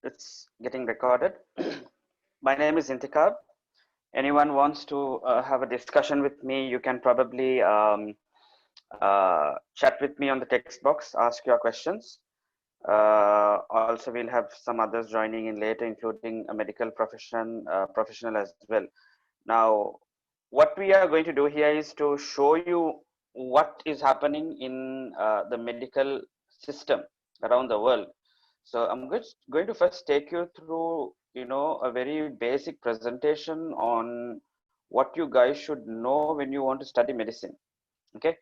It's getting recorded. My name is Intikab. Anyone wants to have a discussion with me, you can probably chat with me on the text box, ask your questions. Also, we'll have some others joining in later, including a medical professional as well. Now, what we are going to do here is to show you what is happening in the medical system around the world. So I'm going to first take you through, a very basic presentation on what you guys should know when you want to study medicine. Okay,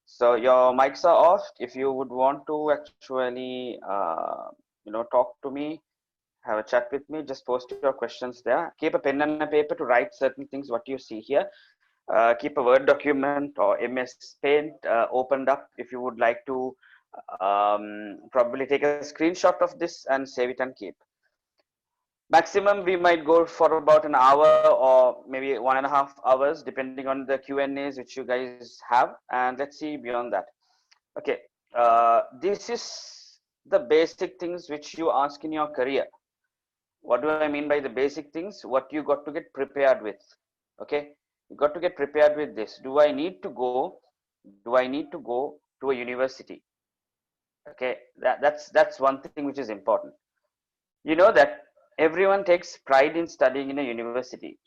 so your mics are off. If you would want to actually, talk to me, have a chat with me, just post your questions there. Keep a pen and a paper to write certain things, what you see here. Keep a Word document or MS Paint opened up if you would like to probably take a screenshot of this and save it and keep. Maximum we might go for about an hour or maybe 1.5 hours depending on the Q&As which you guys have, and let's see beyond that. Okay, this is the basic things which you ask in your career. What do I mean by the basic things? What you got to get prepared with. Okay, you got to get prepared with this. Do I need to go to a university? Okay, that's one thing which is important. You know that everyone takes pride in studying in a university,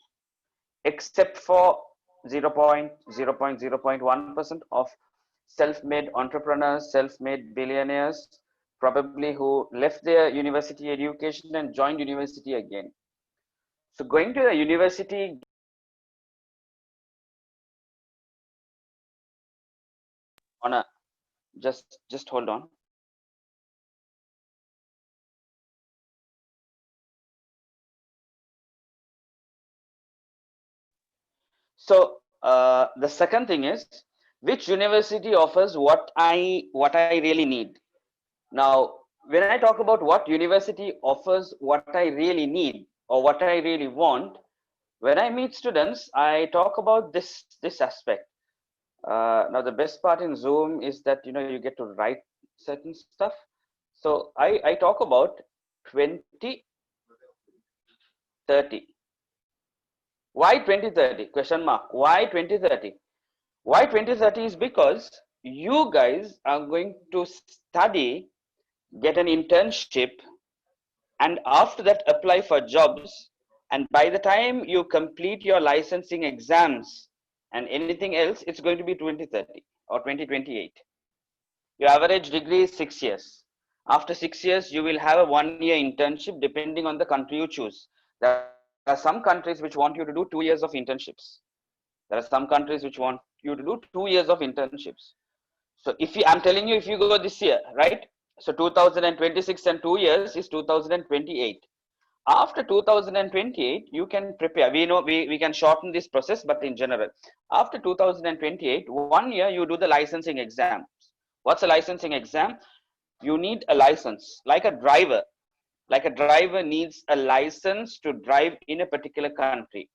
except for 0.1% of self-made entrepreneurs, self-made billionaires, probably who left their university education and joined university again. So going to a university, on a just hold on. So the second thing is, which university offers what I really need. Now, when I talk about what university offers what I really need or what I really want, when I meet students, I talk about this aspect. Now, the best part in Zoom is that you get to write certain stuff. So I talk about 2030. Why 2030? Question mark. Why 2030? Why 2030 is because you guys are going to study, get an internship, and after that apply for jobs. And by the time you complete your licensing exams and anything else, it's going to be 2030 or 2028. Your average degree is 6 years. After 6 years, you will have a 1-year internship depending on the country you choose. There are some countries which want you to do 2 years of internships. There are some countries which want you to do 2 years of internships. So I'm telling you, if you go this year, right? So 2026 and 2 years is 2028. After 2028, you can prepare. We know we can shorten this process, but in general, after 2028, 1 year you do the licensing exams. What's a licensing exam? You need a license, like a driver. Like a driver needs a license to drive in a particular country.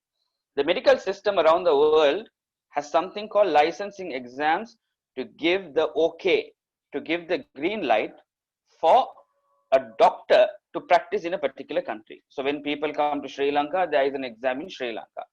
The medical system around the world has something called licensing exams to give the okay, to give the green light for a doctor to practice in a particular country. So when people come to Sri Lanka, there is an exam in Sri Lanka.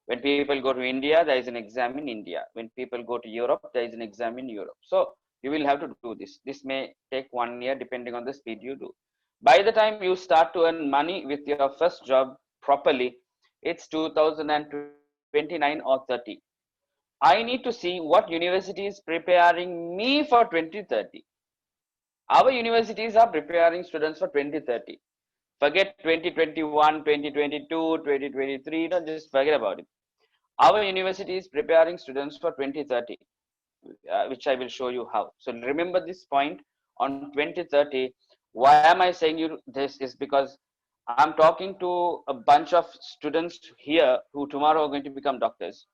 When people go to India, there is an exam in India. When people go to Europe, there is an exam in Europe. So you will have to do this. This may take 1 year depending on the speed you do. By the time you start to earn money with your first job properly, it's 2029 or 30. I need to see what university is preparing me for 2030. Our universities are preparing students for 2030. Forget 2021, 2022, 2023, don't just forget about it. Our university is preparing students for 2030, which I will show you how. So remember this point on 2030. Why am I saying you this is because I'm talking to a bunch of students here who tomorrow are going to become doctors.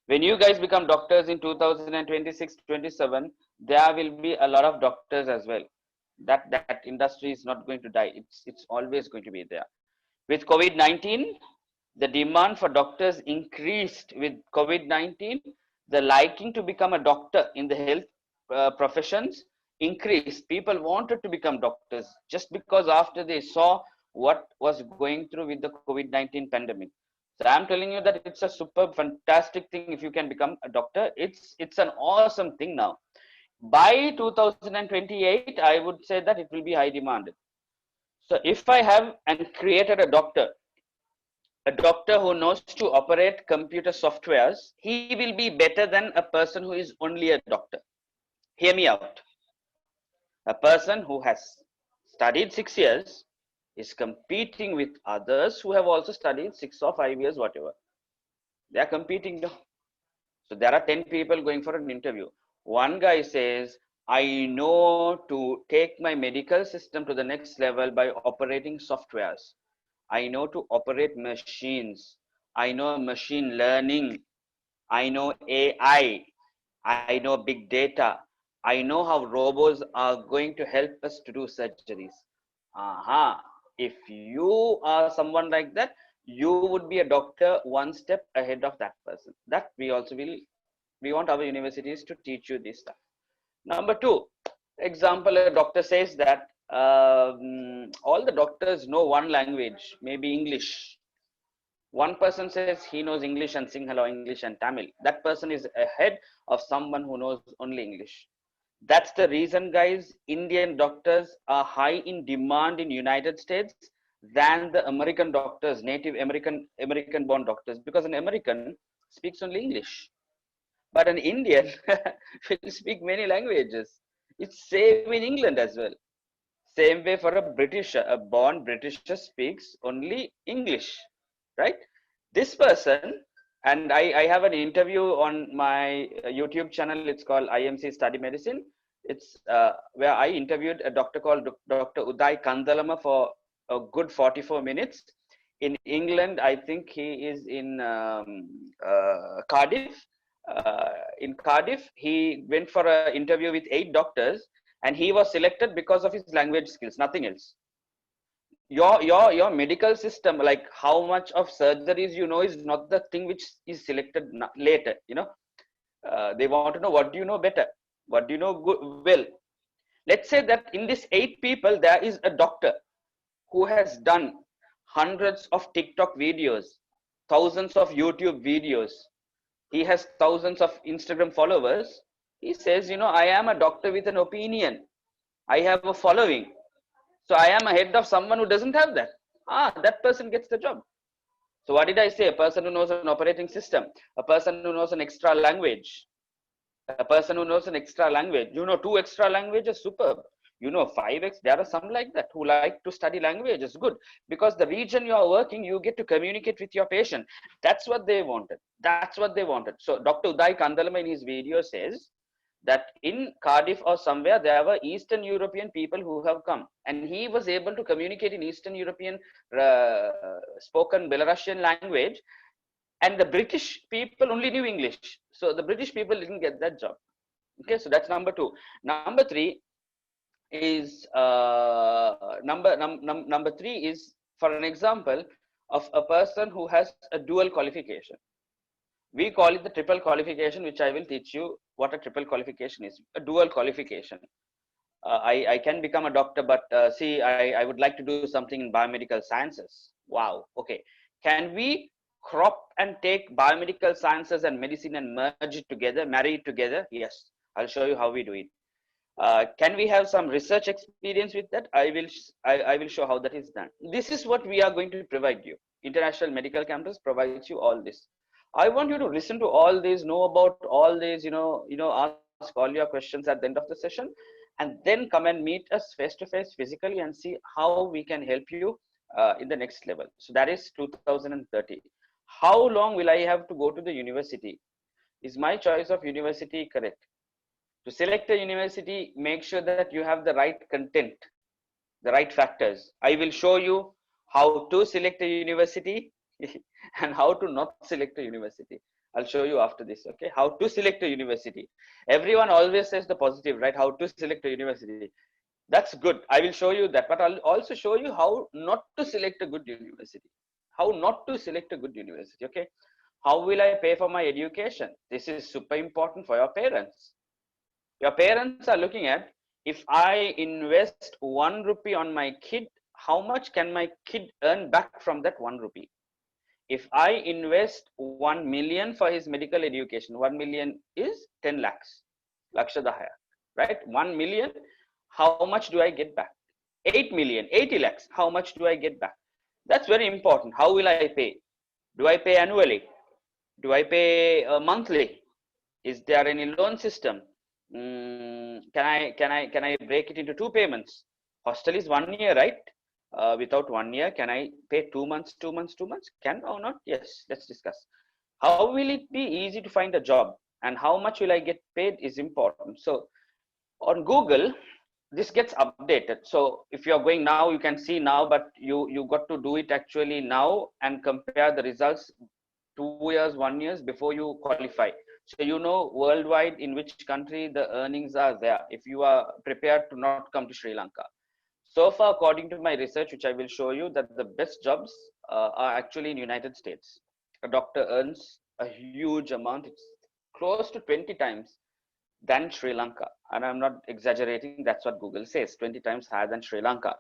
When you guys become doctors in 2026, 27, there will be a lot of doctors as well. That industry is not going to die. It's always going to be there. With COVID-19, the demand for doctors increased. With COVID-19, the liking to become a doctor in the health professions increased. People wanted to become doctors just because after they saw what was going through with the COVID-19 pandemic. So I'm telling you that it's a super fantastic thing if you can become a doctor. It's an awesome thing now. By 2028, I would say that it will be high demanded. So if I have and created a doctor who knows to operate computer softwares, he will be better than a person who is only a doctor. Hear me out. A person who has studied 6 years is competing with others who have also studied 6 or 5 years, whatever. They are competing. So there are 10 people going for an interview. One guy says, I know to take my medical system to the next level by operating softwares. I know to operate machines. I know machine learning. I know AI. I know big data. I know how robots are going to help us to do surgeries. Aha. If you are someone like that, you would be a doctor one step ahead of that person. That we also will, we want our universities to teach you this stuff. Number two, example, a doctor says that all the doctors know one language, maybe English. One person says he knows English and Sinhala, English and Tamil. That person is ahead of someone who knows only English. That's the reason, guys, Indian doctors are high in demand in United States than the American doctors, native American born doctors, because an American speaks only English, but an Indian will speak many languages. It's same in England as well. Same way for a Britisher, a born Britisher speaks only English, right? This person, and I have an interview on my YouTube channel. It's called IMC Study Medicine. It's where I interviewed a doctor called Dr. Uday Kandalama for a good 44 minutes. In England, I think he is in Cardiff. In Cardiff, he went for an interview with 8 doctors, and he was selected because of his language skills, nothing else. Your medical system, like how much of surgeries you know, is not the thing which is selected later. They want to know what do you know better, what do you know good, well. Let's say that in these 8 people there is a doctor who has done hundreds of TikTok videos, thousands of YouTube videos. He has thousands of Instagram followers. He says, I am a doctor with an opinion. I have a following. So I am ahead of someone who doesn't have that. That person gets the job. So what did I say? A person who knows an operating system, a person who knows an extra language, a person who knows an extra language. 2 extra languages, superb. 5x, there are some like that who like to study languages, good. Because the region you are working, you get to communicate with your patient. That's what they wanted. That's what they wanted. So Dr. Uday Kandalama in his video says that in Cardiff or somewhere, there were Eastern European people who have come. And he was able to communicate in Eastern European spoken Belarusian language. And the British people only knew English. So the British people didn't get that job. Okay, so that's number two. Number three is number three is, for an example of a person who has a dual qualification. We call it the triple qualification, which I will teach you what a triple qualification is. A dual qualification. I can become a doctor, but see, I would like to do something in biomedical sciences. Wow. Okay. Can we crop and take biomedical sciences and medicine and merge it together, marry it together? Yes. I'll show you how we do it. Can we have some research experience with that? I will show how that is done. This is what we are going to provide you. International Medical Campus provides you all this. I want you to listen to all this, know about all this, ask all your questions at the end of the session, and then come and meet us face to face physically and see how we can help you in the next level. So that is 2030. How long will I have to go to the university? Is my choice of university correct? To select a university, make sure that you have the right content, the right factors. I will show you how to select a university and how to not select a university. I'll show you after this, okay? How to select a university. Everyone always says the positive, right? How to select a university. That's good. I will show you that, but I'll also show you how not to select a good university. How not to select a good university, okay? How will I pay for my education? This is super important for your parents. Your parents are looking at, if I invest 1 rupee on my kid, how much can my kid earn back from that 1 rupee? If I invest 1 million for his medical education, 1 million is 10 lakhs, Laksha Dahaya, right? 1 million, how much do I get back? 8 million, 80 lakhs, how much do I get back? That's very important. How will I pay? Do I pay annually? Do I pay monthly? Is there any loan system? Can I break it into two payments? Hostel is 1 year, right? Without 1 year, can I pay 2 months, 2 months, 2 months? Can or not? Yes, let's discuss. How will it be easy to find a job, and how much will I get paid is important. So on Google, this gets updated. So if you're going now, you can see now, but you got to do it actually now and compare the results 2 years, 1 years before you qualify. So you know worldwide in which country the earnings are there if you are prepared to not come to Sri Lanka. So far, according to my research, which I will show you, that the best jobs are actually in United States. A doctor earns a huge amount. It's close to 20 times than Sri Lanka. And I'm not exaggerating. That's what Google says, 20 times higher than Sri Lanka.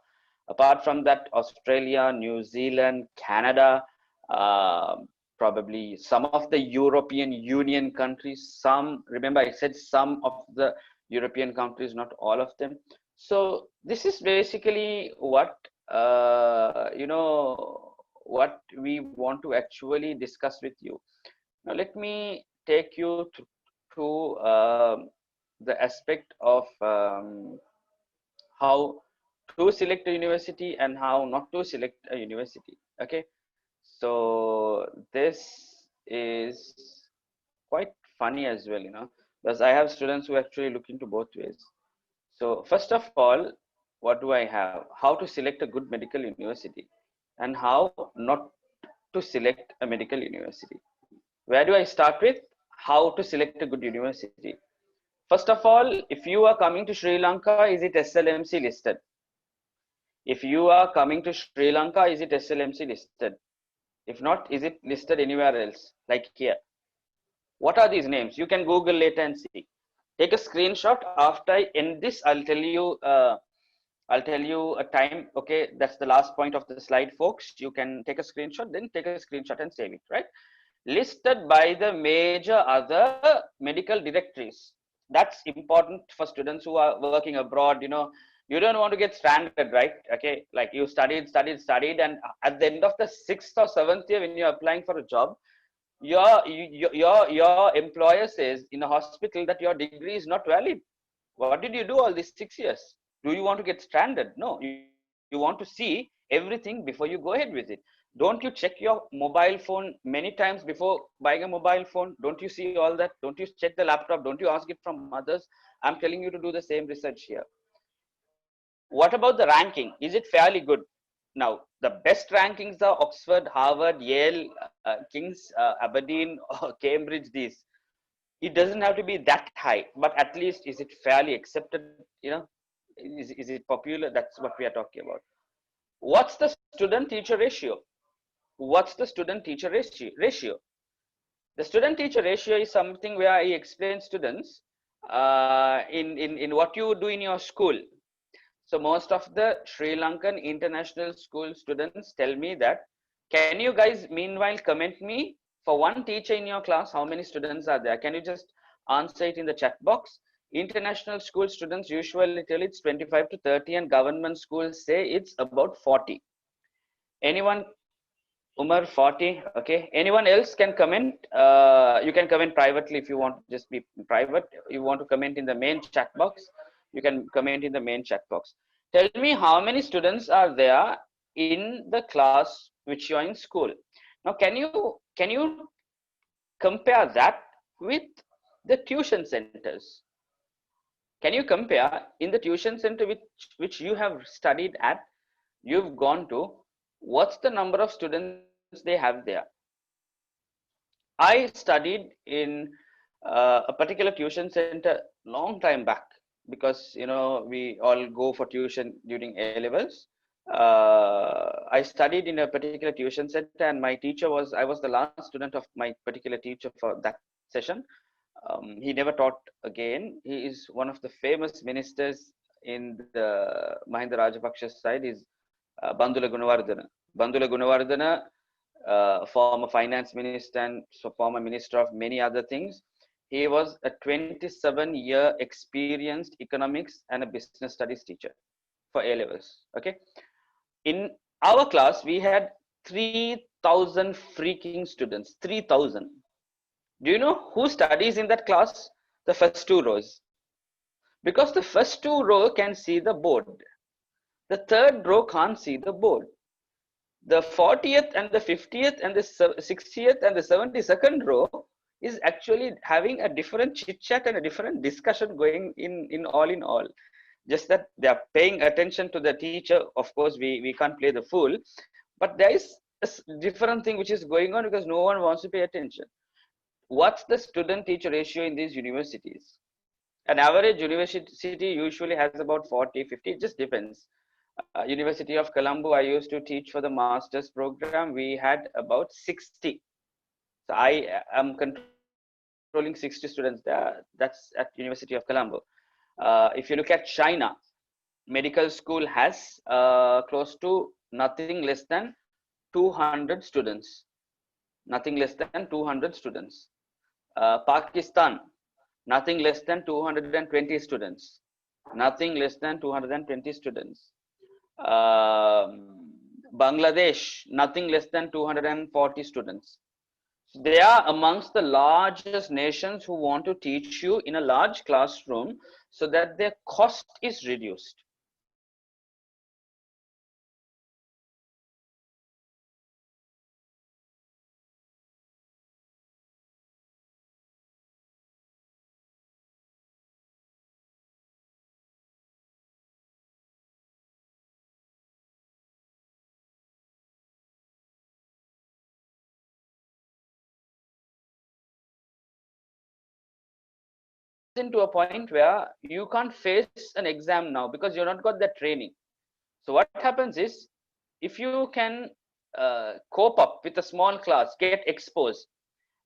Apart from that, Australia, New Zealand, Canada, uh, probably some of the European Union countries, some, remember I said some of the European countries, not all of them. So this is basically what, what we want to actually discuss with you. Now, let me take you to the aspect of how to select a university and how not to select a university. Okay, so this is quite funny as well, because I have students who actually look into both ways. So first of all, what do I have? How to select a good medical university and how not to select a medical university. Where do I start with? How to select a good university. First of all, if you are coming to Sri Lanka, is it SLMC listed? If you are coming to Sri Lanka, is it SLMC listed? If not, is it listed anywhere else, like here? What are these names? You can Google later and see. Take a screenshot. After I end this, I'll tell you a time. Okay, that's the last point of the slide, folks. You can take a screenshot, then take a screenshot and save it, right? Listed by the major other medical directories. That's important for students who are working abroad. You don't want to get stranded, right? Okay, like you studied, and at the end of the 6th or 7th year, when you're applying for a job, your employer says in a hospital that your degree is not valid. What did you do all these 6 years? Do you want to get stranded? No, you want to see everything before you go ahead with it. Don't you check your mobile phone many times before buying a mobile phone? Don't you see all that? Don't you check the laptop? Don't you ask it from others? I'm telling you to do the same research here. What about the ranking? Is it fairly good? Now, the best rankings are Oxford, Harvard, Yale, King's, Aberdeen, or Cambridge. These. It doesn't have to be that high, but at least is it fairly accepted? Is it popular? That's what we are talking about. What's the student-teacher ratio? What's the student-teacher ratio? The student-teacher ratio is something where I explain students in what you do in your school. So most of the Sri Lankan international school students tell me that, can you guys meanwhile comment me for one teacher in your class, how many students are there? Can you just answer it in the chat box? International school students usually tell it's 25 to 30 and government schools say it's about 40. Anyone? Umar, 40. Okay. Anyone else can comment? You can comment privately if you want to just be private. You want to comment in the main chat box, you can comment in the main chat box. Tell me how many students are there in the class which you're in school. Now, can you compare that with the tuition centers? Can you compare in the tuition center which you have studied at, you've gone to, what's the number of students they have there? I studied in a particular tuition center long time back, because we all go for tuition during A levels. I studied in a particular tuition center, and my teacher was, I was the last student of my particular teacher for that session. He never taught again. He is one of the famous ministers in the Mahinda Rajapaksa side. Is Bandula Gunawardena. Bandula Gunawardena, former finance minister and so former minister of many other things. He was a 27-year experienced economics and a business studies teacher for A levels. Okay. In our class, we had 3,000 freaking students. 3,000. Do you know who studies in that class? The first two rows. Because the first two row can see the board. The third row can't see the board. The 40th and the 50th and the 60th and the 72nd row is actually having a different chit chat and a different discussion going in all. Just that they are paying attention to the teacher. Of course, we can't play the fool, but there is a different thing which is going on because no one wants to pay attention. What's the student teacher ratio in these universities? An average university usually has about 40, 50, it just depends. University of Colombo, I used to teach for the master's program. We had about 60. So I am controlling 60 students there. That's at University of Colombo. If you look at China, medical school has close to nothing less than 200 students. Nothing less than 200 students. Pakistan, nothing less than 220 students. Nothing less than 220 students. Bangladesh, nothing less than 240 students. They are amongst the largest nations who want to teach you in a large classroom so that their cost is reduced. Into a point where you can't face an exam now because you've not got that training. So what happens is, if you can cope up with a small class, get exposed,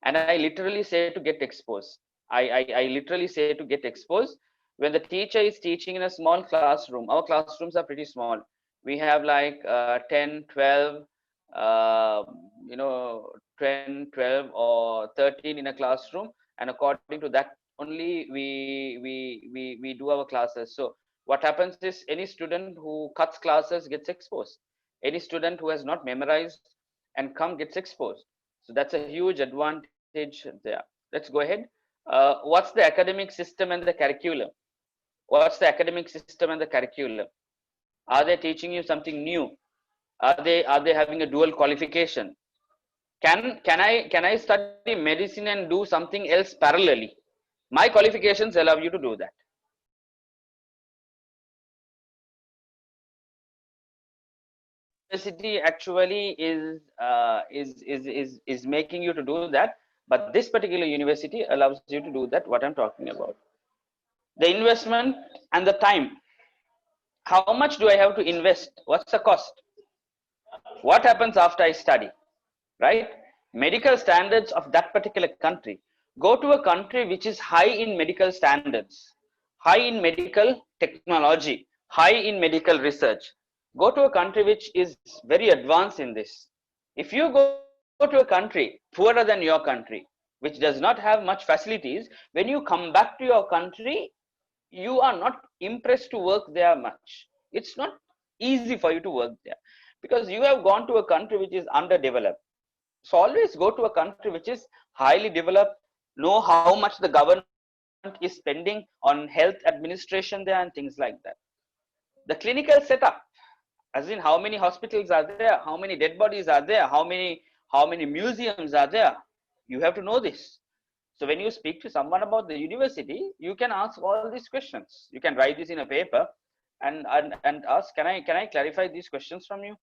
and I literally say to get exposed. I literally say to get exposed. When the teacher is teaching in a small classroom, our classrooms are pretty small. We have like 10, 12, uh, 10, 12 or 13 in a classroom, and according to that only we do our classes. So what happens is, any student who cuts classes gets exposed. Any student who has not memorized and come gets exposed. So that's a huge advantage there. Let's go ahead. What's the academic system and the curriculum? What's the academic system and the curriculum? Are they teaching you something new? Are they having a dual qualification? Can I study medicine and do something else parallelly? My qualifications allow you to do that. University actually is making you to do that, but this particular university allows you to do that. What I'm talking about, the investment and the time. How much do I have to invest? What's the cost? What happens after I study? Right? Medical standards of that particular country. Go to a country which is high in medical standards, high in medical technology, high in medical research. Go to a country which is very advanced in this. If you go to a country poorer than your country, which does not have much facilities, when you come back to your country, you are not impressed to work there much. It's not easy for you to work there because you have gone to a country which is underdeveloped. So always go to a country which is highly developed, know how much the government is spending on health administration there and things like that. The clinical setup, as in how many hospitals are there, how many dead bodies are there, how many museums are there. You have to know this. So when you speak to someone about the university, you can ask all these questions. You can write this in a paper and ask, can I clarify these questions from you?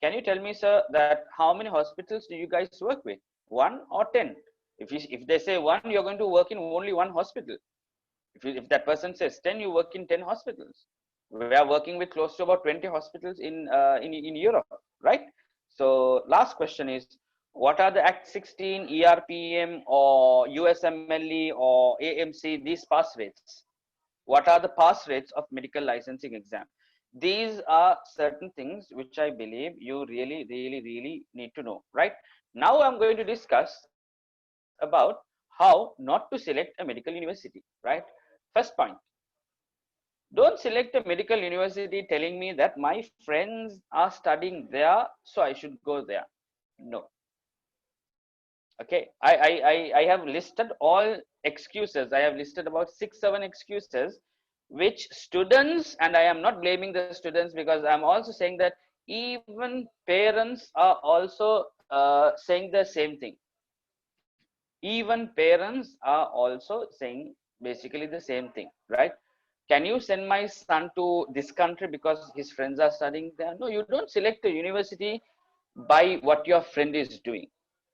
Can you tell me, sir, that how many hospitals do you guys work with? 1 or 10? If they say 1, you're going to work in only 1 hospital. If that person says 10, you work in 10 hospitals. We are working with close to about 20 hospitals in Europe, right? So last question is, what are the Act 16, ERPM or USMLE or AMC, these pass rates? What are the pass rates of medical licensing exam? These are certain things which I believe you really need to know, right? Now I'm going to discuss about how not to select a medical university, right? First point, don't select a medical university telling me that my friends are studying there, so I should go there. No. Okay. I have listed all excuses. I have listed about 6, 7 excuses which students, and I am not blaming the students, because I'm also saying that even parents are also saying the same thing. Even parents are also saying basically the same thing, right? Can you send my son to this country because his friends are studying there? No, you don't select a university by what your friend is doing.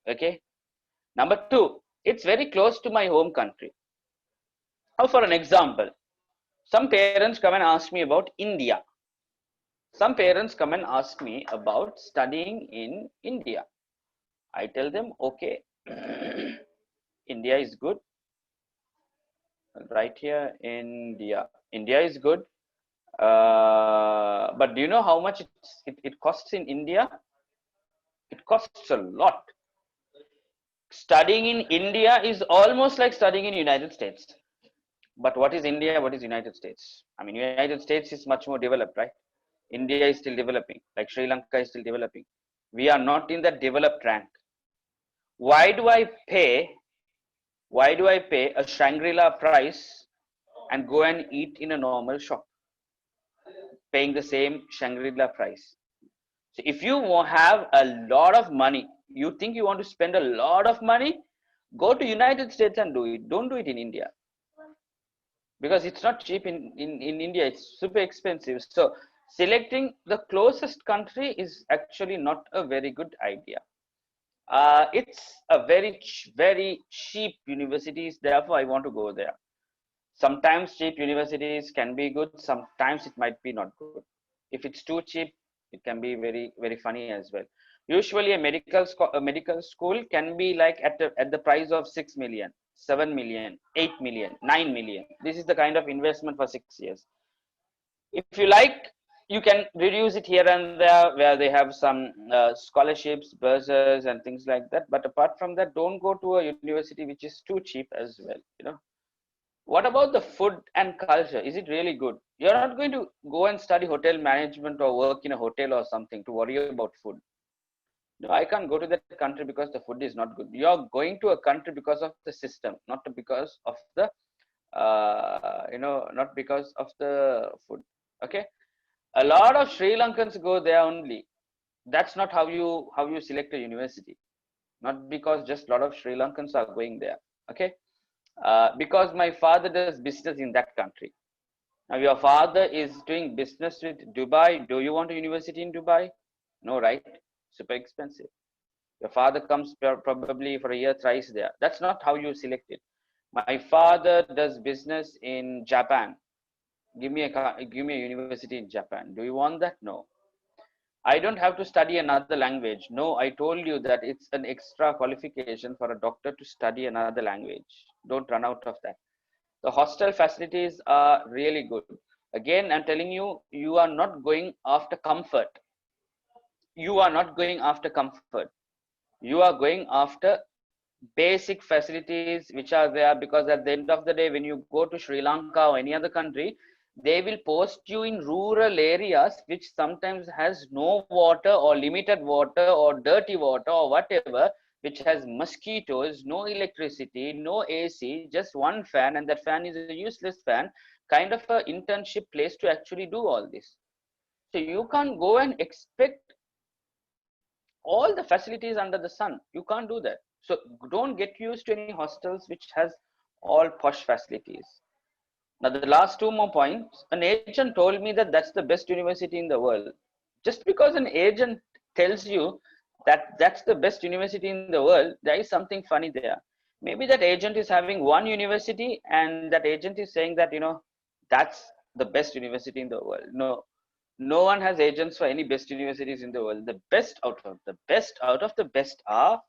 Okay. Number two, it's very close to my home country. Now, for an example, some parents come and ask me about India. Some parents come and ask me about studying in India. I tell them, okay, India is good. Right here, India. India is good. But do you know how much it costs in India? It costs a lot. Studying in India is almost like studying in United States. But what is India? What is United States? I mean, United States is much more developed, right? India is still developing, like Sri Lanka is still developing. We are not in that developed rank. Why do I pay? Why do I pay a Shangri-La price and go and eat in a normal shop, paying the same Shangri-La price? So if you have a lot of money, you think you want to spend a lot of money, go to United States and do it. Don't do it in India, because it's not cheap in India. It's super expensive. So selecting the closest country is actually not a very good idea. It's a very cheap universities. Therefore, I want to go there. Sometimes cheap universities can be good. Sometimes it might be not good. If it's too cheap, it can be very funny as well. Usually, a medical school can be like at the price of 6 million, 7 million, 8 million, 9 million. This is the kind of investment for 6 years. If you like, you can reduce it here and there where they have some scholarships, bursaries, and things like that. But apart from that, don't go to a university which is too cheap as well. What about the food and culture? Is it really good? You're not going to go and study hotel management or work in a hotel or something to worry about food. No, I can't go to that country because the food is not good. You're going to a country because of the system, not because of the, not because of the food. Okay. A lot of Sri Lankans go there only. That's not how you select a university. Not because just a lot of Sri Lankans are going there. Okay. Because my father does business in that country. Now, your father is doing business with Dubai. Do you want a university in Dubai? No, right? Super expensive. Your father comes probably for a year thrice there. That's not how you select it. My father does business in Japan. Give me a university in Japan. Do you want that? No. I don't have to study another language. No, I told you that it's an extra qualification for a doctor to study another language. Don't run out of that. The hostel facilities are really good. Again, I'm telling you, you are not going after comfort. You are not going after comfort. You are going after basic facilities which are there, because at the end of the day, when you go to Sri Lanka or any other country, they will post you in rural areas which sometimes has no water or limited water or dirty water or whatever, which has mosquitoes, no electricity, no AC, just one fan, and that fan is a useless fan, kind of a internship place to actually do all this. So you can't go and expect all the facilities under the sun. You can't do that. So don't get used to any hostels which has all posh facilities. Now the last two more points. An agent told me that that's the best university in the world. Just because an agent tells you that that's the best university in the world, there is something funny there. Maybe that agent is having one university and that agent is saying that, that's the best university in the world. No, no one has agents for any best universities in the world. The best out of the best are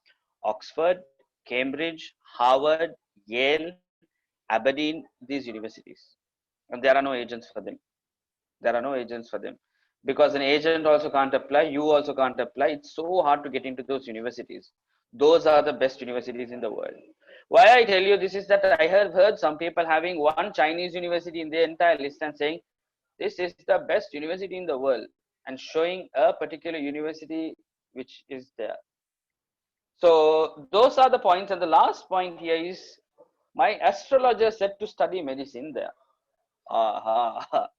Oxford, Cambridge, Harvard, Yale, Aberdeen, these universities. And there are no agents for them. There are no agents for them, because an agent also can't apply, you also can't apply. It's so hard to get into those universities. Those are the best universities in the world. Why I tell you this is that I have heard some people having one Chinese university in their entire list and saying this is the best university in the world, and showing a particular university which is there. So those are the points. And the last point here is, my astrologer said to study medicine there.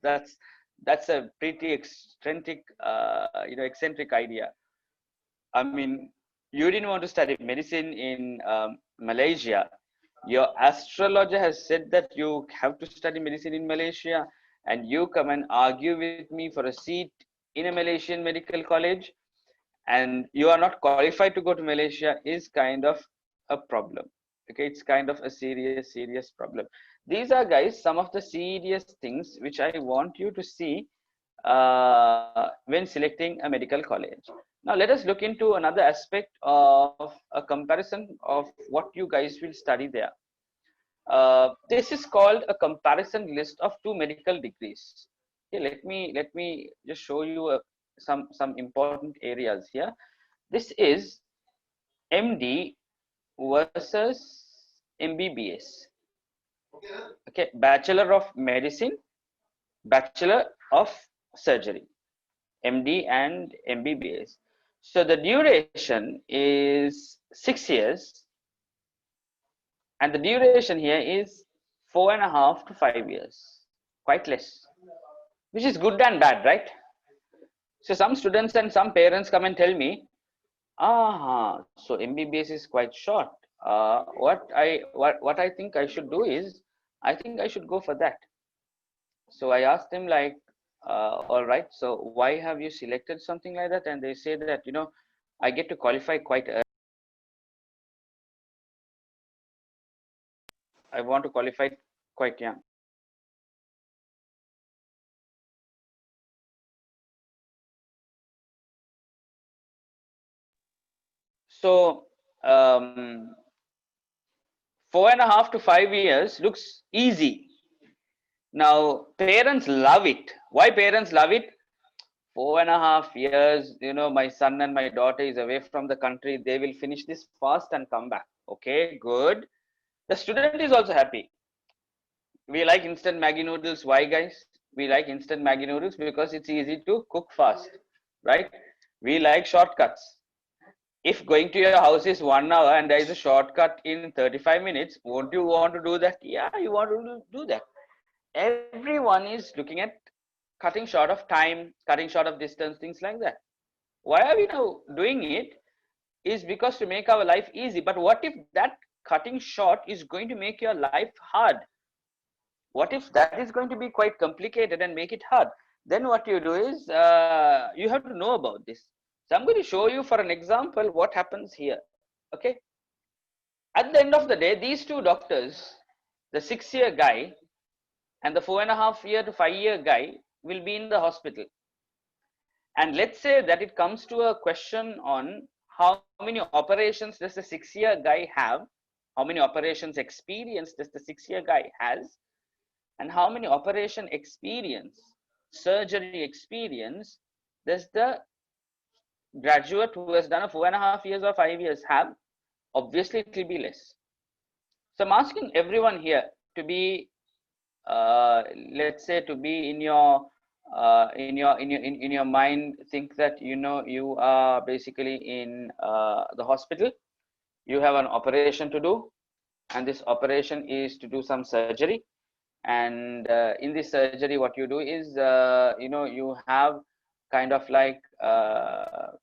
That's a pretty eccentric, eccentric idea. I mean, you didn't want to study medicine in Malaysia. Your astrologer has said that you have to study medicine in Malaysia, and you come and argue with me for a seat in a Malaysian medical college, and you are not qualified to go to Malaysia, is kind of a problem. Okay, it's kind of a serious problem. These are, guys, some of the serious things which I want you to see when selecting a medical college. Now let us look into another aspect of a comparison of what you guys will study there. This is called a comparison list of two medical degrees. Okay, let me just show you some important areas here. This is MD versus MBBS. Okay, Bachelor of Medicine, Bachelor of Surgery, MD and MBBS. So the duration is 6 years, and the duration here is 4.5 to 5 years, quite less, which is good and bad, right? So some students and some parents come and tell me, so MBBS is quite short. What I think I should do is, I think I should go for that. So I asked them like, all right, so why have you selected something like that? And they say that, I get to qualify quite early. I want to qualify quite young. So 4.5 to 5 years looks easy. Now parents love it. Why parents love it? 4.5 years, my son and my daughter is away from the country. They will finish this fast and come back. Okay, good. The student is also happy. We like instant Maggi noodles. Why, guys? We like instant Maggi noodles because it's easy to cook fast, right? We like shortcuts. If going to your house is 1 hour and there is a shortcut in 35 minutes, won't you want to do that? Yeah, you want to do that. Everyone is looking at cutting short of time, cutting short of distance, things like that. Why are we now doing it? Is because to make our life easy. But what if that cutting short is going to make your life hard? What if that is going to be quite complicated and make it hard? Then what you do is, you have to know about this. So I'm going to show you for an example what happens here. Okay. At the end of the day, these two doctors, the 6-year guy and the 4.5 year to 5 year guy, will be in the hospital. And let's say that it comes to a question on how many operations does the 6-year guy have, how many operations experience does the 6-year guy has, and how many operation experience, surgery experience does the graduate who has done a 4.5 years or 5 years have. Obviously it will be less. So I'm asking everyone here to be, let's say, to be in your mind, think that you are basically in the hospital. You have an operation to do, and this operation is to do some surgery. And in this surgery, what you do is, you have kind of like an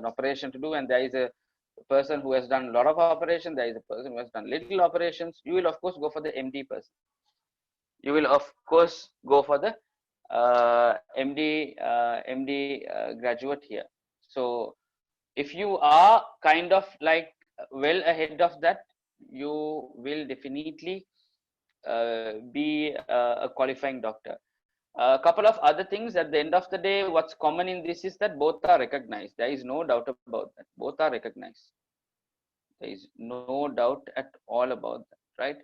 operation to do, and there is a person who has done a lot of operation, there is a person who has done little operations. You will of course go for the MD person. You will of course go for the MD graduate here. So if you are kind of like well ahead of that, you will definitely be a qualifying doctor. A couple of other things at the end of the day, what's common in this is that both are recognized. There is no doubt about that. Both are recognized. There is no doubt at all about that, right?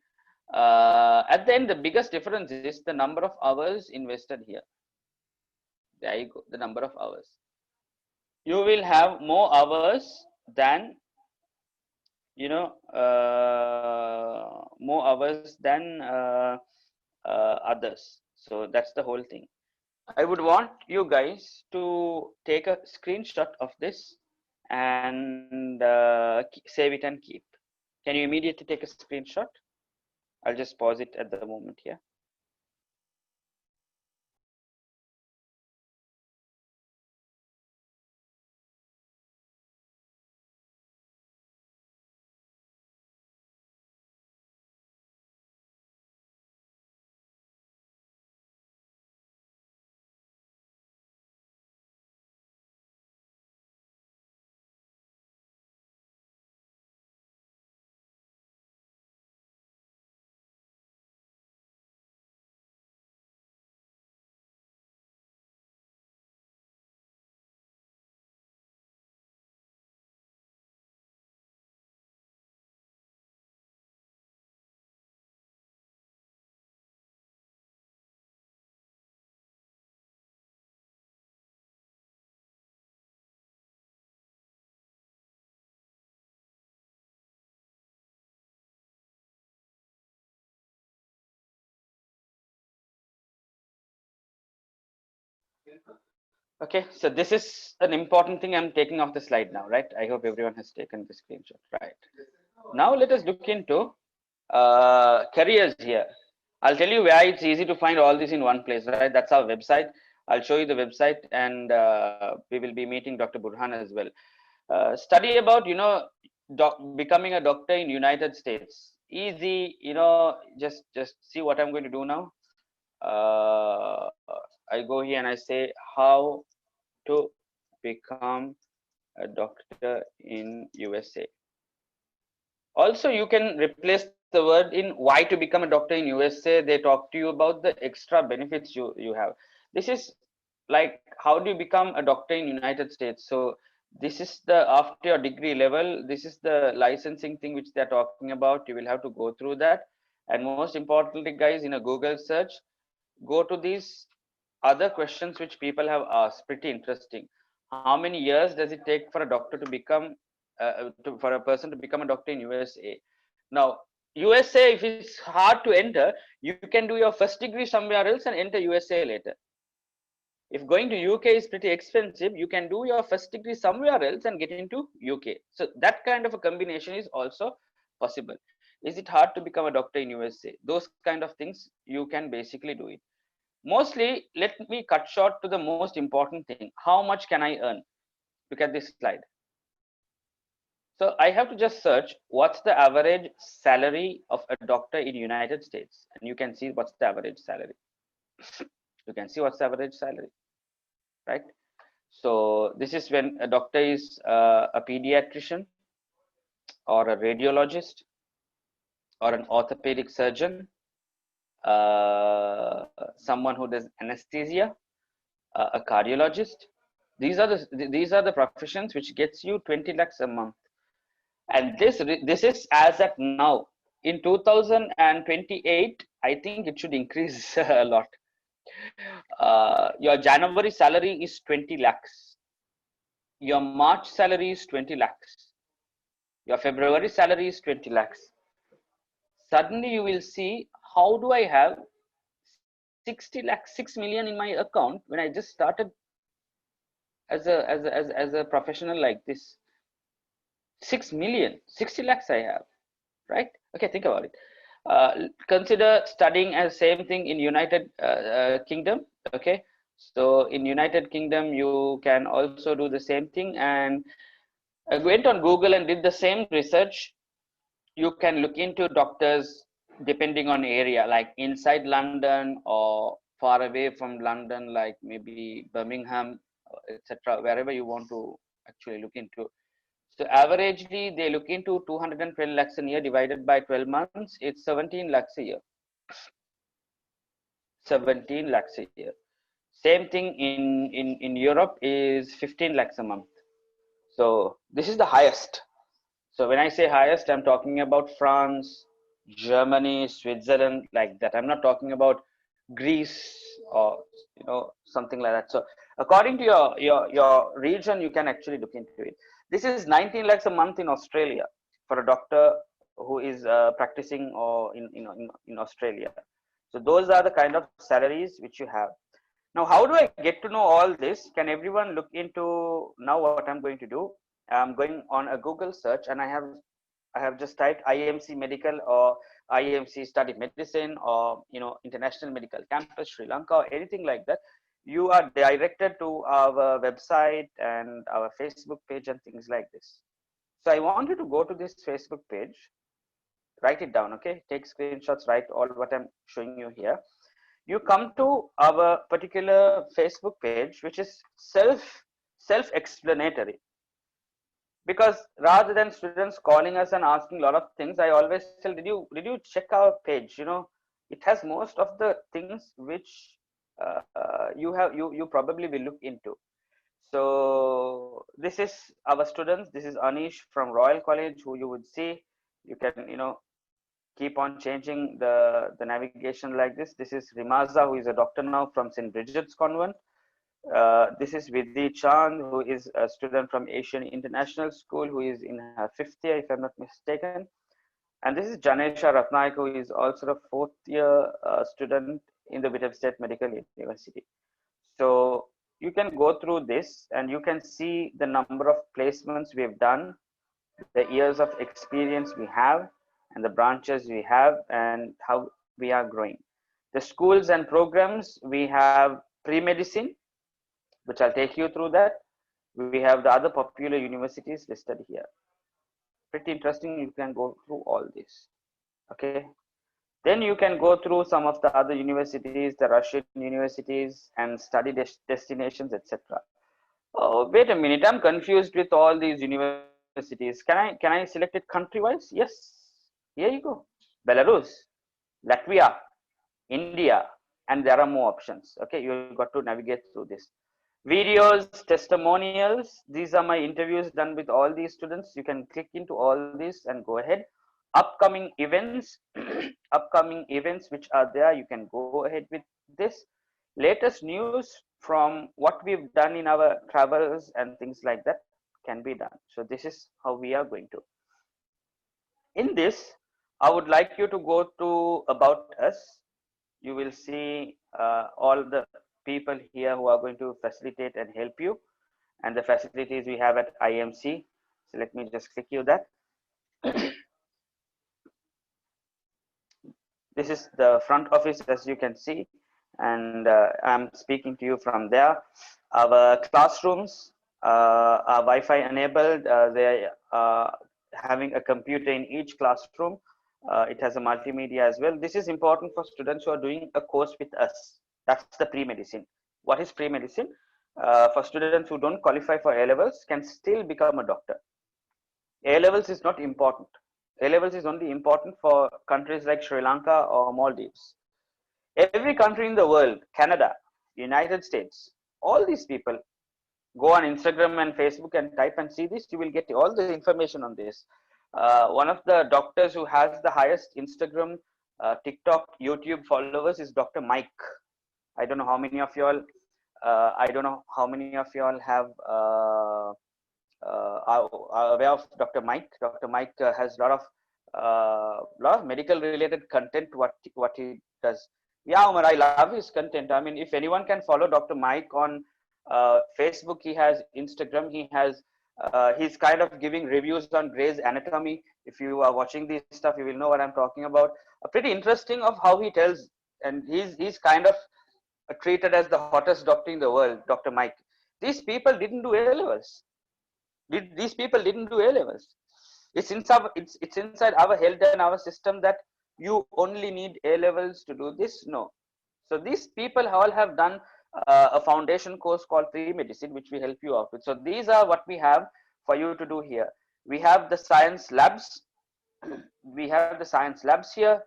At the end, the biggest difference is the number of hours invested here. There you go, the number of hours. You will have more hours than, you know, more hours than others. So that's the whole thing. I would want you guys to take a screenshot of this and save it and keep. Can you immediately take a screenshot? I'll just pause it at the moment here. Okay, so this is an important thing I'm taking off the slide now, right? I hope everyone has taken the screenshot, right? Now let us look into careers here. I'll tell you why it's easy to find all this in one place, right? That's our website. I'll show you the website, and we will be meeting Dr. Burhan as well. Study about, you know, becoming a doctor in United States. Easy, you know, just see what I'm going to do now. I go here and I say how to become a doctor in USA. Also, you can replace the word in why to become a doctor in USA. They talk to you about the extra benefits you have. This is like, how do you become a doctor in United States? So this is the after your degree level. This is the licensing thing which they're talking about. You will have to go through that. And most importantly, guys, in a Google search, go to these other questions which people have asked. Pretty interesting. How many years does it take for a doctor to become for a person to become a doctor in USA? Now, USA, if it's hard to enter, you can do your first degree somewhere else and enter USA later. If going to UK is pretty expensive, you can do your first degree somewhere else and get into UK. So that kind of a combination is also possible. Is it hard to become a doctor in USA? Those kind of things, you can basically do it. Mostly, let me cut short to the most important thing. How much can I earn? Look at this slide. So I have to just search what's the average salary of a doctor in United States, and you can see what's the average salary. You can see what's the average salary, right? So this is when a doctor is a pediatrician or a radiologist or an orthopedic surgeon, someone who does anesthesia, a cardiologist. These are the professions which gets you 20 lakhs a month. And this is as at now. In 2028, I think it should increase a lot. Your January salary is 20 lakhs. Your March salary is 20 lakhs. Your February salary is 20 lakhs. Suddenly you will see, how do I have 60 lakhs, 6 million in my account when I just started as a professional like this? 6 million, 60 lakhs I have, right? Okay, think about it. Consider studying as same thing in United Kingdom. Okay, so in United Kingdom you can also do the same thing, and I went on Google and did the same research. You can look into doctors depending on area, like inside London or far away from London, like maybe Birmingham, etc., wherever you want to actually look into. So averagely, they look into 212 lakhs a year divided by 12 months. It's 17 lakhs a year. 17 lakhs a year. Same thing in Europe is 15 lakhs a month. So this is the highest. So when I say highest, I'm talking about France, Germany, Switzerland, like that. I'm not talking about Greece or something like that. So according to your region, you can actually look into it. This is 19 lakhs a month in Australia for a doctor who is practicing or in Australia. So those are the kind of salaries which you have. Now, how do I get to know all this? Can everyone look into now what I'm going to do? I'm going on a Google search and I have just typed IMC Medical or IMC Study Medicine or International Medical Campus Sri Lanka or anything like that. You are directed to our website and our Facebook page and things like this. So I want you to go to this Facebook page, write it down, okay? Take screenshots, write all what I'm showing you here. You come to our particular Facebook page, which is self-explanatory. Because rather than students calling us and asking a lot of things, I always tell, did you check our page? It has most of the things which you probably will look into. So this is our students. This is Anish from Royal College, who you would see. You can keep on changing the navigation like this. This is Rimaza, who is a doctor now from St. Bridget's Convent. This is Vidhi Chand, who is a student from Asian International School, who is in her 5th year, if I'm not mistaken. And this is Janesha Ratnaik, who is also a 4th year student in the Whittam State Medical University. So you can go through this and you can see the number of placements we have done, the years of experience we have, and the branches we have, and how we are growing. The schools and programs, we have pre-medicine, which I'll take you through that. We have the other popular universities listed here. Pretty interesting. You can go through all this. Okay. Then you can go through some of the other universities, the Russian universities, and study destinations, etc. Oh, wait a minute. I'm confused with all these universities. Can I select it country-wise? Yes. Here you go. Belarus, Latvia, India, and there are more options. Okay, you've got to navigate through this. Videos, testimonials. These are my interviews done with all these students. You can click into all this and go ahead. Upcoming events, upcoming events which are there, you can go ahead with this. Latest news from what we've done in our travels and things like that can be done. So this is how we are going to. In this, I would like you to go to about us. You will see all the people here who are going to facilitate and help you, and the facilities we have at IMC. So let me just click you that. This is the front office, as you can see, and I'm speaking to you from there. Our classrooms are Wi-Fi enabled. They are having a computer in each classroom. It has a multimedia as well. This is important for students who are doing a course with us. That's the pre-medicine. What is pre-medicine? For students who don't qualify for A-levels can still become a doctor. A-levels is not important. A-levels is only important for countries like Sri Lanka or Maldives. Every country in the world, Canada, United States, all these people, go on Instagram and Facebook and type and see this. You will get all the information on this. One of the doctors who has the highest Instagram, TikTok, YouTube followers is Dr. Mike. I don't know how many of y'all. I don't know how many of y'all have are aware of Dr. Mike. Dr. Mike has a lot of medical related content. What he does. Yeah, Umar, I love his content. I mean, if anyone can follow Dr. Mike on Facebook, he has Instagram, he has he's kind of giving reviews on Grey's Anatomy. If you are watching this stuff, you will know what I'm talking about. Pretty interesting of how he tells, and he's kind of treated as the hottest doctor in the world, Dr. Mike. These people didn't do A-levels. These people didn't do A-levels. It's inside our health and our system that you only need A-levels to do this. No. So these people all have done a foundation course called pre-medicine, which we help you out with. So these are what we have for you to do here. We have the science labs. We have the science labs here.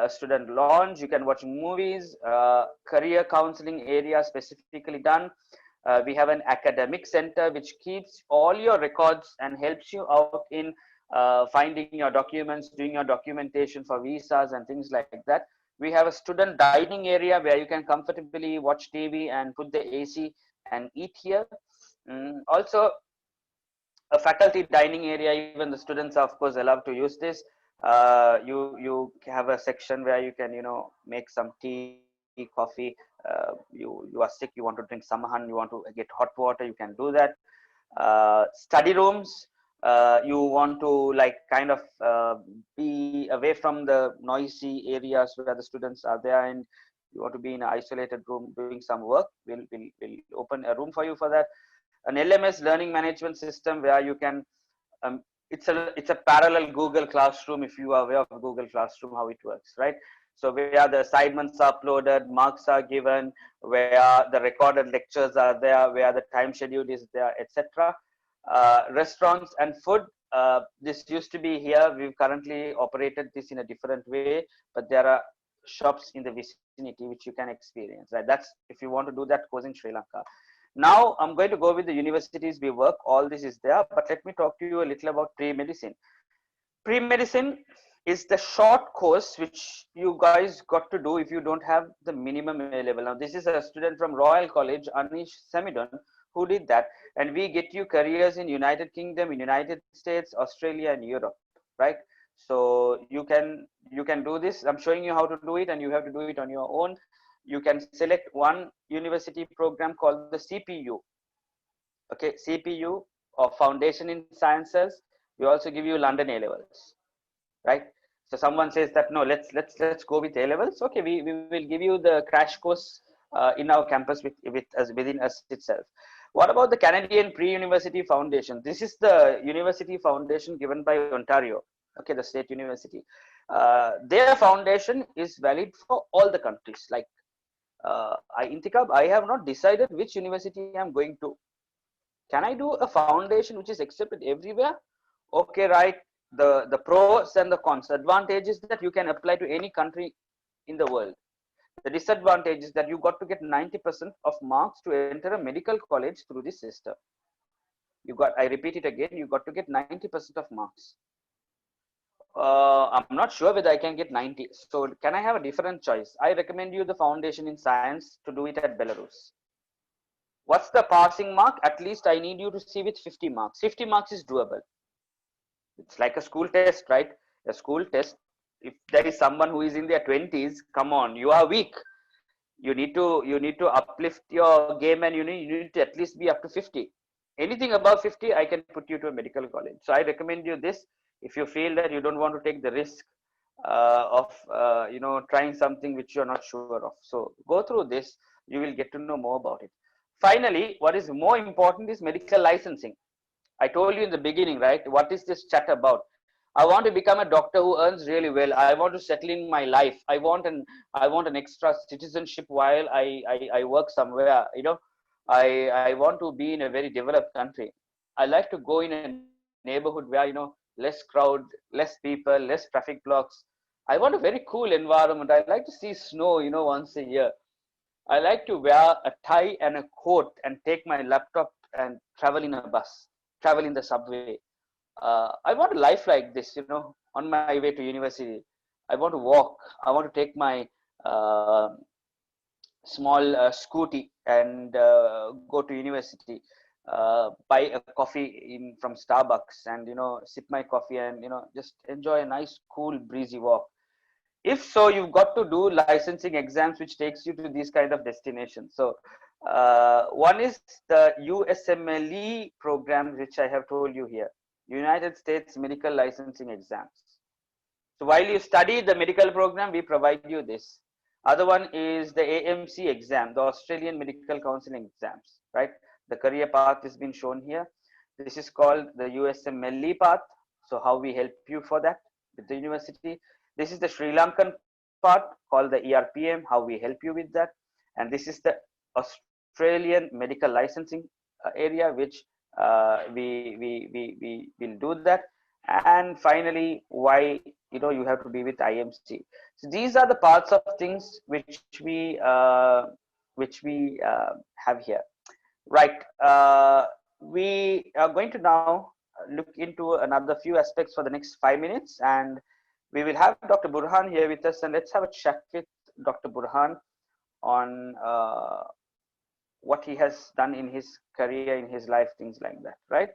Student lounge. You can watch movies. Career counseling area specifically done. We have an academic center which keeps all your records and helps you out in finding your documents, doing your documentation for visas and things like that. We have a student dining area where you can comfortably watch TV and put the AC and eat here. Also, a faculty dining area, even the students are of course allowed to use this. You have a section where you can, you know, make some tea, coffee. You are sick, you want to drink samahan, you want to get hot water, you can do that. Study rooms, you want to like kind of be away from the noisy areas where the students are there, and you want to be in an isolated room doing some work. We'll open a room for you for that. An LMS, learning management system, where you can it's a parallel Google Classroom, if you are aware of Google Classroom, how it works, right? So where the assignments are uploaded, marks are given, where the recorded lectures are there, where the time schedule is there, etc. Restaurants and food. This used to be here. We've currently operated this in a different way, but there are shops in the vicinity which you can experience, right? That's if you want to do that course in Sri Lanka. Now I'm going to go with the universities we work. All this is there, but let me talk to you a little about pre-medicine. Pre-medicine is the short course which you guys got to do if you don't have the minimum A level. Now this is a student from Royal College, Anish Samidon, who did that, and we get you careers in United Kingdom, in United States, Australia, and Europe, right? So you can do this. I'm showing you how to do it, and you have to do it on your own. You can select one university program called the CPU. Okay, CPU or Foundation in Sciences. We also give you London A levels, right? So someone says that no, let's go with A levels. Okay, we will give you the crash course in our campus with us, within us itself. What about the Canadian Pre-University Foundation? This is the university foundation given by Ontario. Okay, the state university. Their foundation is valid for all the countries. Like Intikab, I have not decided which university I'm going to. Can I do a foundation which is accepted everywhere? Okay, right. The pros and the cons. Advantage is that you can apply to any country in the world. The disadvantage is that you got to get 90% of marks to enter a medical college through this system. I repeat it again, you got to get 90% of marks. I'm not sure whether I can get 90. So can I have a different choice? I recommend you the foundation in science to do it at Belarus. What's the passing mark? At least I need you to see with 50 marks. 50 marks is doable. It's like a school test, right? A school test. If there is someone who is in their 20s, come on, you are weak. You need to uplift your game, and you need to at least be up to 50. Anything above 50, I can put you to a medical college. So I recommend you this if you feel that you don't want to take the risk of trying something which you're not sure of. So go through this, you will get to know more about it. Finally, what is more important is medical licensing. I told you in the beginning, right? What is this chat about? I want to become a doctor who earns really well. I want to settle in my life. I want an extra citizenship while I work somewhere. You know, I want to be in a very developed country. I like to go in a neighborhood where, you know, less crowd, less people, less traffic blocks. I want a very cool environment. I like to see snow, you know, once a year. I like to wear a tie and a coat and take my laptop and travel in a bus, travel in the subway. I want a life like this, you know, on my way to university. I want to walk. I want to take my small scooty and go to university, buy a coffee from Starbucks, and, you know, sip my coffee and, you know, just enjoy a nice, cool, breezy walk. If so, you've got to do licensing exams, which takes you to these kind of destinations. So one is the USMLE program, which I have told you here, United States Medical Licensing Exams. So while you study the medical program, we provide you this. Other one is the AMC exam, the Australian Medical Counseling exams, right? The career path has been shown here. This is called the USMLE path. So how we help you for that with the university. This is the Sri Lankan part called the ERPM, how we help you with that. And this is the Australian medical licensing area, which we will do that. And finally, why, you know, you have to be with IMC. So these are the parts of things which we have here, right? We are going to now look into another few aspects for the next 5 minutes, and we will have Dr. Burhan here with us, and let's have a chat with Dr. Burhan on what he has done in his career, in his life, things like that, right?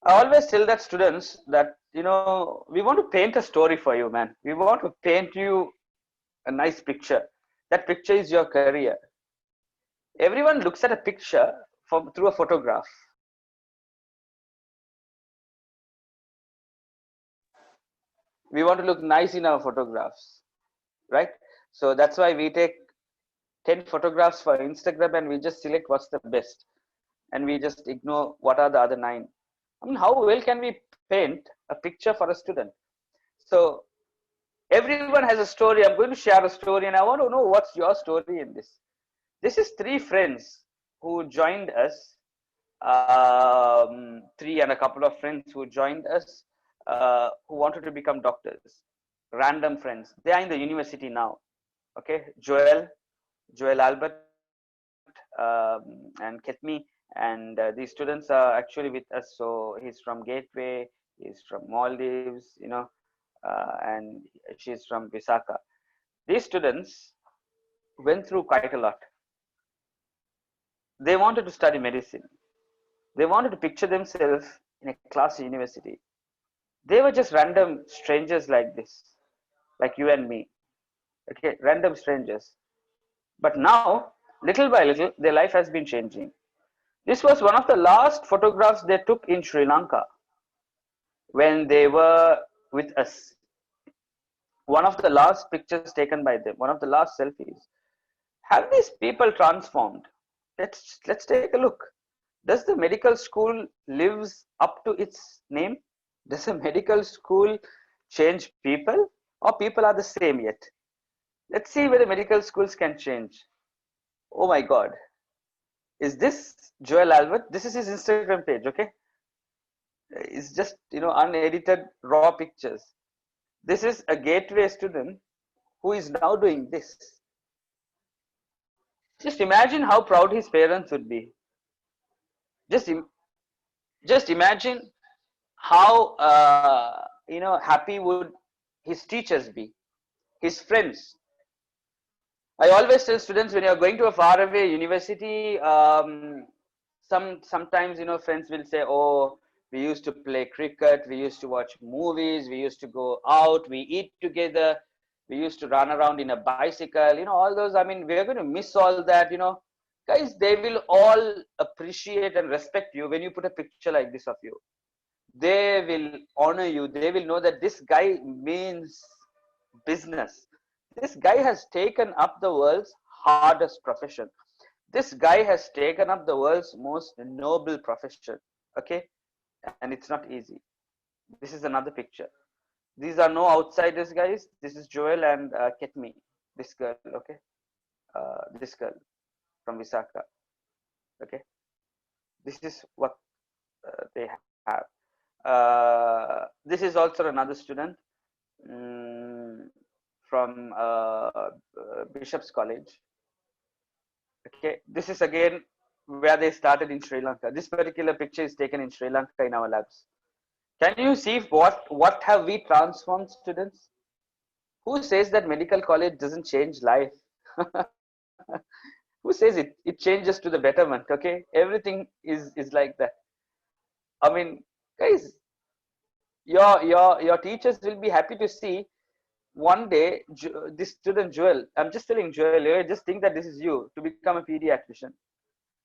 I always tell that students that, we want to paint a story for you, man. We want to paint you a nice picture. That picture is your career. Everyone looks at a picture through a photograph. We want to look nice in our photographs, right? So that's why we take 10 photographs for Instagram and we just select what's the best, and we just ignore what are the other 9. I mean, how well can we paint a picture for a student? So everyone has a story. I'm going to share a story, and I want to know what's your story in this. This is 3 friends who joined us, 3 and a couple of friends who joined us, who wanted to become doctors. Random friends. They are in the university now. Okay, Joel Albert, and Ketmi, and these students are actually with us. So he's from Gateway, he's from Maldives, and she's from Visakha. These students went through quite a lot. They wanted to study medicine. They wanted to picture themselves in a class university. They were just random strangers like this, like you and me. Okay, random strangers. But now, little by little, their life has been changing. This was one of the last photographs they took in Sri Lanka when they were with us. One of the last pictures taken by them, one of the last selfies. Have these people transformed? Let's take a look. Does the medical school lives up to its name? Does a medical school change people, or people are the same yet? Let's see whether medical schools can change. Oh my God. Is this Joel Albert? This is his Instagram page, okay? It's just, unedited raw pictures. This is a Gateway student who is now doing this. Just imagine how proud his parents would be. Just imagine how happy would his teachers be, his friends. I always tell students, when you're going to a faraway university, sometimes friends will say, oh, we used to play cricket, we used to watch movies, we used to go out, we eat together, we used to run around in a bicycle, all those. I mean, we're going to miss all that. Guys, they will all appreciate and respect you when you put a picture like this of you. They will honor you. They will know that this guy means business. This guy has taken up the world's hardest profession. This guy has taken up the world's most noble profession. Okay, and it's not easy. This is another picture. These are no outsiders, guys. This is Joel and Ketmi, this girl. Okay, this girl from Visakha. Okay, this is what they have. This is also another student from Bishop's College. Okay, this is again where they started in Sri Lanka. This particular picture is taken in Sri Lanka in our labs. Can you see what have we transformed, students? Who says that medical college doesn't change life? Who says it changes to the betterment? Okay, everything is like that. I mean, guys, your teachers will be happy to see one day this student Joel. I'm just telling Joel, just think that this is you to become a pediatrician.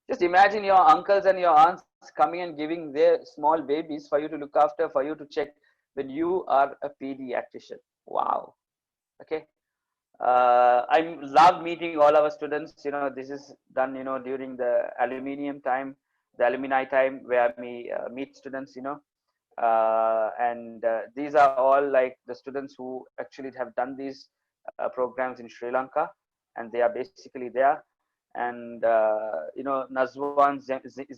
Just imagine your uncles and your aunts coming and giving their small babies for you to look after, for you to check when you are a pediatrician. Wow. Okay. I love meeting all our students. This is done, during the alumni time where we meet students, and these are all like the students who actually have done these programs in Sri Lanka, and they are basically there. And Nazwan,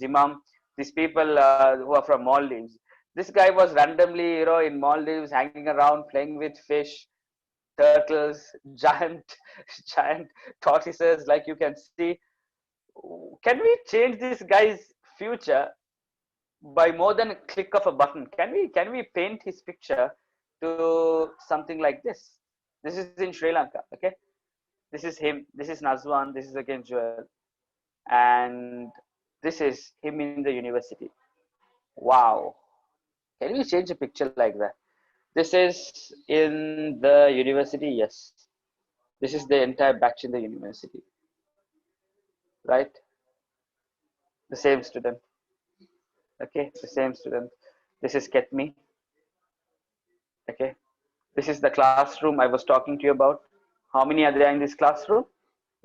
Zimam, these people who are from Maldives. This guy was randomly, in Maldives, hanging around, playing with fish, turtles, giant tortoises, like you can see. Can we change this guy's future? by more than a click of a button. Can we paint his picture to something like this? This is in Sri Lanka. Okay, this is him. This is Nazwan. This is again Joel, and this is him in the university. Wow. Can we change a picture like that? This is in the university. Yes. This is the entire batch in the university. Right? The same student. Okay. The same student. This is Ketmi. Okay. This is the classroom I was talking to you about. How many are there in this classroom?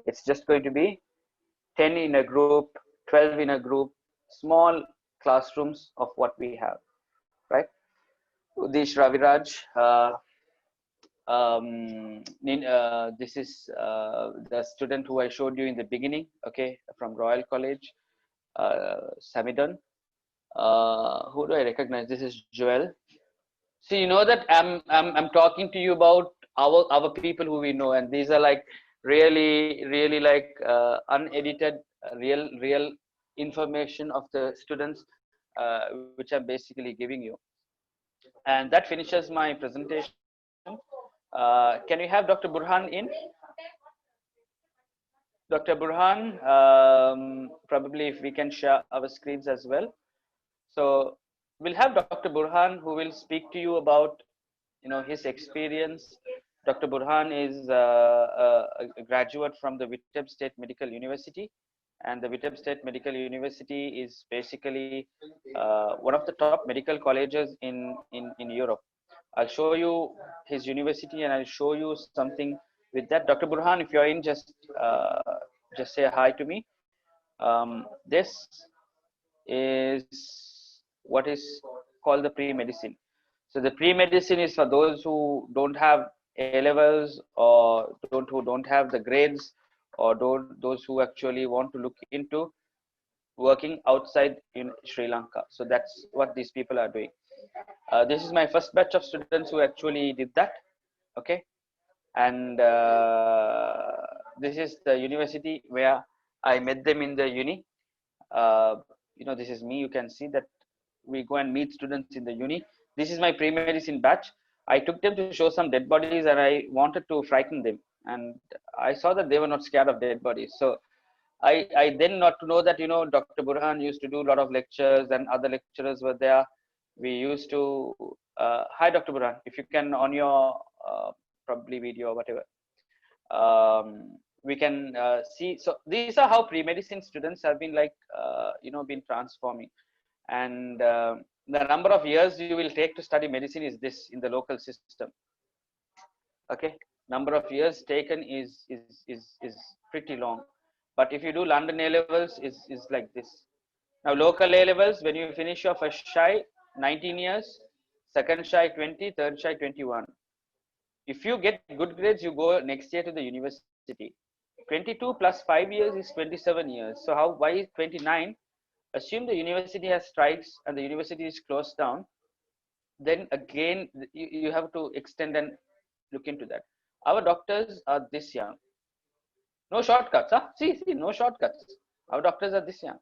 It's just going to be 10 in a group, 12 in a group, small classrooms of what we have, right? Udish Raviraj, this is the student who I showed you in the beginning, okay, from Royal College, Samidon. Who do I recognize? This is Joel. See, you know that I'm talking to you about our people who we know, and these are like really like unedited real information of the students, which I'm basically giving you. And that finishes my presentation. Can we have Dr. Burhan in? Dr. Burhan, probably if we can share our screens as well. So we'll have Dr. Burhan who will speak to you about, you know, his experience. Dr. Burhan is a graduate from the Wittem State Medical University, and the Wittem State Medical University is basically one of the top medical colleges in Europe. I'll show you his university and I'll show you something with that. Dr. Burhan, if you're in, just say hi to me. This is what is called the pre-medicine. So the pre-medicine is for those who don't have A levels or who don't have the grades, or those who actually want to look into working outside in Sri Lanka. So that's what these people are doing. This is my first batch of students who actually did that. Okay, and this is the university where I met them in the uni. You know, this is me. You can see that we go and meet students in the uni. This is my pre-medicine batch. I took them to show some dead bodies and I wanted to frighten them, and I saw that they were not scared of dead bodies. So I then not to know that, you know, Dr. Burhan used to do a lot of lectures and other lecturers were there. We used to hi Dr. Burhan, if you can on your probably video or whatever, we can see. So these are how pre-medicine students have been like you know, been transforming, and the number of years you will take to study medicine is this in the local system. Okay, number of years taken is pretty long. But if you do London A levels is like this. Now local A levels, when you finish your first shy, 19 years, second shy 20, third shy 21. If you get good grades, you go next year to the university. 22 plus 5 years is 27 years. So how, why is 29? Assume the university has strikes and the university is closed down, then again you have to extend and look into that. Our doctors are this young. No shortcuts, huh? See, no shortcuts. Our doctors are this young.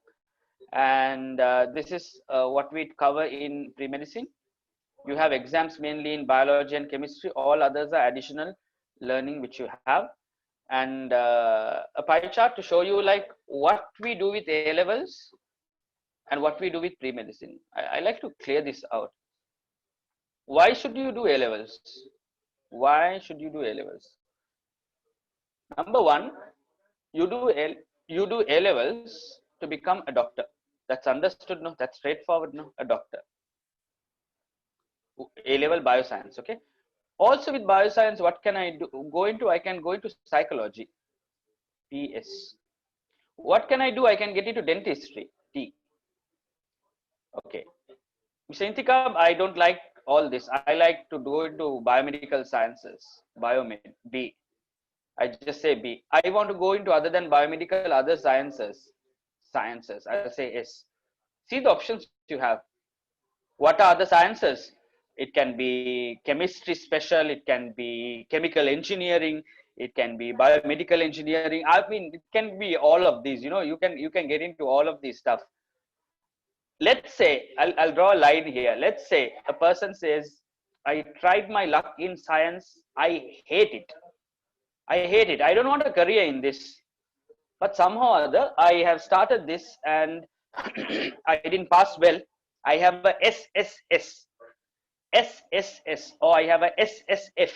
And this is what we cover in pre-medicine. You have exams mainly in biology and chemistry. All others are additional learning which you have. And a pie chart to show you like what we do with A levels and what we do with pre-medicine. I like to clear this out. Why should you do A levels? Why should you do A levels? Number one, you do A levels to become a doctor. That's understood, no? That's straightforward, no? A doctor. A level bioscience, okay? Also with bioscience, what can I do? I can go into psychology, PS. What can I do? I can get into dentistry, T. Okay. Mr. Intikam, I don't like all this. I like to go into biomedical sciences, biomed, B. I just say B. I want to go into other than biomedical, other sciences. I say S. See the options you have. What are the sciences? It can be chemistry special, it can be chemical engineering, it can be biomedical engineering. I mean, it can be all of these, you know, you can get into all of these stuff. let's say, I'll draw a line here. Let's say a person says, I tried my luck in science. I hate it. I hate it. I don't want a career in this. But somehow or other, I have started this and I didn't pass well. I have a SSS, or I have a SSF,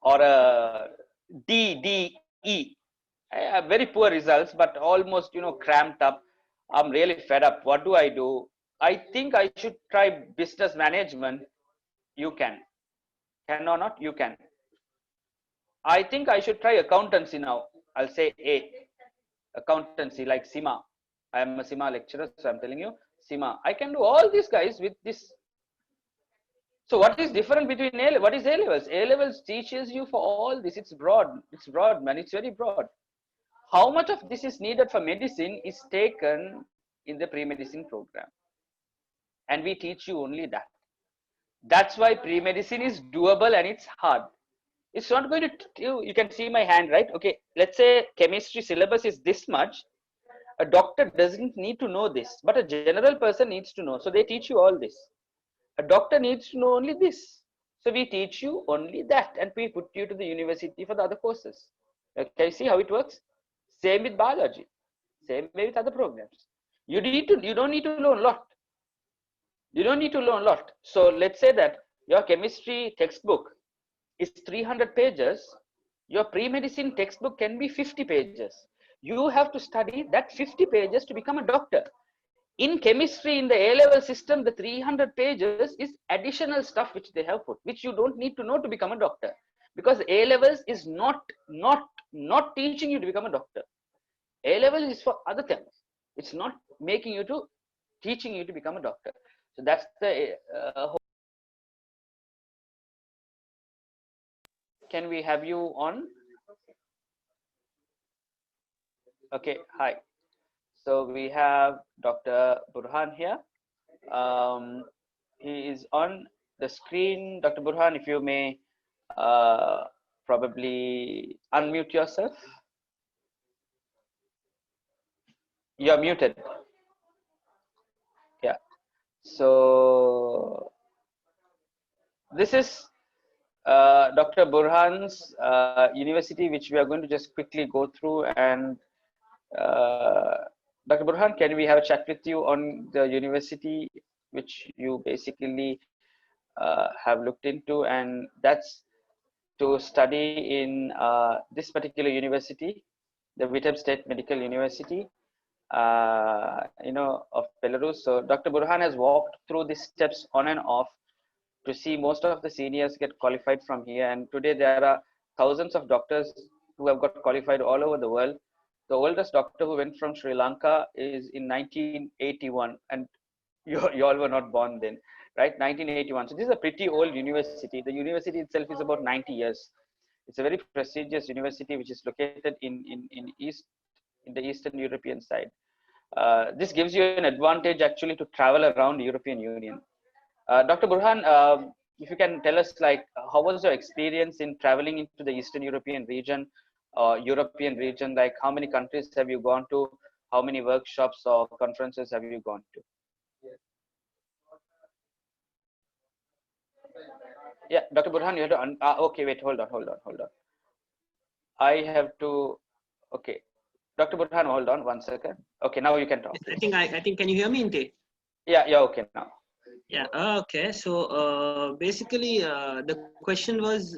or a DDE. I have very poor results, but almost, cramped up. I'm really fed up. What do I do? I think I should try business management. You can or not? You can. I think I should try accountancy now. I'll say A, accountancy like SIMA. I am a SIMA lecturer, so I'm telling you, SIMA. I can do all these guys with this. So what is different between A? What is A levels? A levels teaches you for all this. It's broad. It's broad, man. It's very broad. How much of this is needed for medicine is taken in the pre-medicine program, and we teach you only that. That's why pre-medicine is doable and it's hard. It's not going to, you can see my hand, right? Okay, let's say chemistry syllabus is this much. A doctor doesn't need to know this, but a general person needs to know. So they teach you all this. A doctor needs to know only this. So we teach you only that, and we put you to the university for the other courses. Okay, see how it works? Same with biology. Same way with other programs. You don't need to learn a lot. You don't need to learn a lot. So let's say that your chemistry textbook is 300 pages. Your pre-medicine textbook can be 50 pages. You have to study that 50 pages to become a doctor. In chemistry, in the A-level system, the 300 pages is additional stuff which they have put, which you don't need to know to become a doctor, because A-levels is not teaching you to become a doctor. A-level is for other things. It's not making you to teaching you to become a doctor. So that's the can we have you on? Okay, hi. So we have Dr. Burhan here. He is on the screen. Dr. Burhan, if you may probably unmute yourself. You're muted. Yeah. So this is Dr. Burhan's university, which we are going to just quickly go through. And Dr. Burhan, can we have a chat with you on the university, which you basically have looked into? And that's to study in this particular university, the Vitebsk State Medical University, of Belarus. So Dr. Burhan has walked through these steps on and off to see most of the seniors get qualified from here. And today there are thousands of doctors who have got qualified all over the world. The oldest doctor who went from Sri Lanka is in 1981, and you all were not born then, right? 1981. So this is a pretty old university. The university itself is about 90 years. It's a very prestigious university which is located in the Eastern European side. This gives you an advantage actually to travel around the European Union. Dr. Burhan, if you can tell us, like, how was your experience in traveling into the Eastern European region, like how many countries have you gone to? How many workshops or conferences have you gone to? Yeah, Dr. Burhan, you have to, okay, wait, hold on. I have to, okay. Dr. Burhan, hold on 1 second. Okay, now you can talk. Yes, I think, can you hear me, Inte? Yeah, okay now. Yeah, okay. So basically, the question was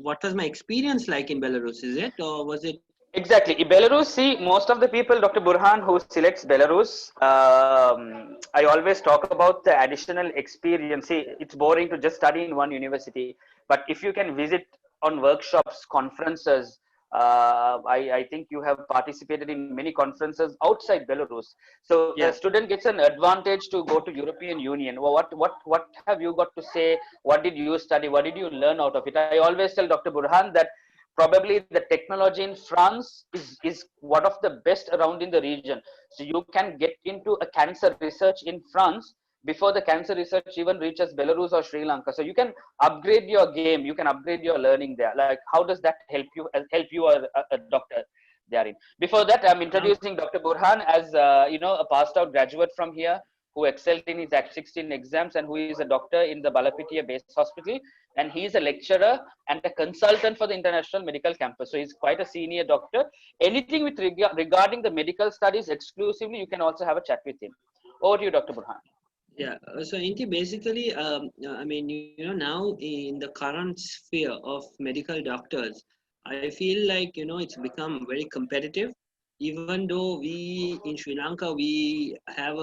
what was my experience like in Belarus, is it? Or was it? Exactly. In Belarus, see, most of the people, Dr. Burhan, who selects Belarus, I always talk about the additional experience. See, it's boring to just study in one university, but if you can visit on workshops, conferences, I think you have participated in many conferences outside Belarus. So yeah, the student gets an advantage to go to European Union. Well, what have you got to say? What did you study? What did you learn out of it? I always tell Dr. Burhan that probably the technology in France is one of the best around in the region. So you can get into a cancer research in France before the cancer research even reaches Belarus or Sri Lanka. So you can upgrade your game, you can upgrade your learning there. Like, how does that help you as a doctor? they are in. Before that, I'm introducing Dr. Burhan as a passed out graduate from here who excelled in his Act 16 exams and who is a doctor in the Balapitiya Base Hospital, and he is a lecturer and a consultant for the International Medical Campus. So he's quite a senior doctor. Anything with regarding the medical studies exclusively, you can also have a chat with him. Over to you, Dr. Burhan. Yeah, so Inti, basically, I mean, now in the current sphere of medical doctors, I feel like, it's become very competitive. Even though we in Sri Lanka, we have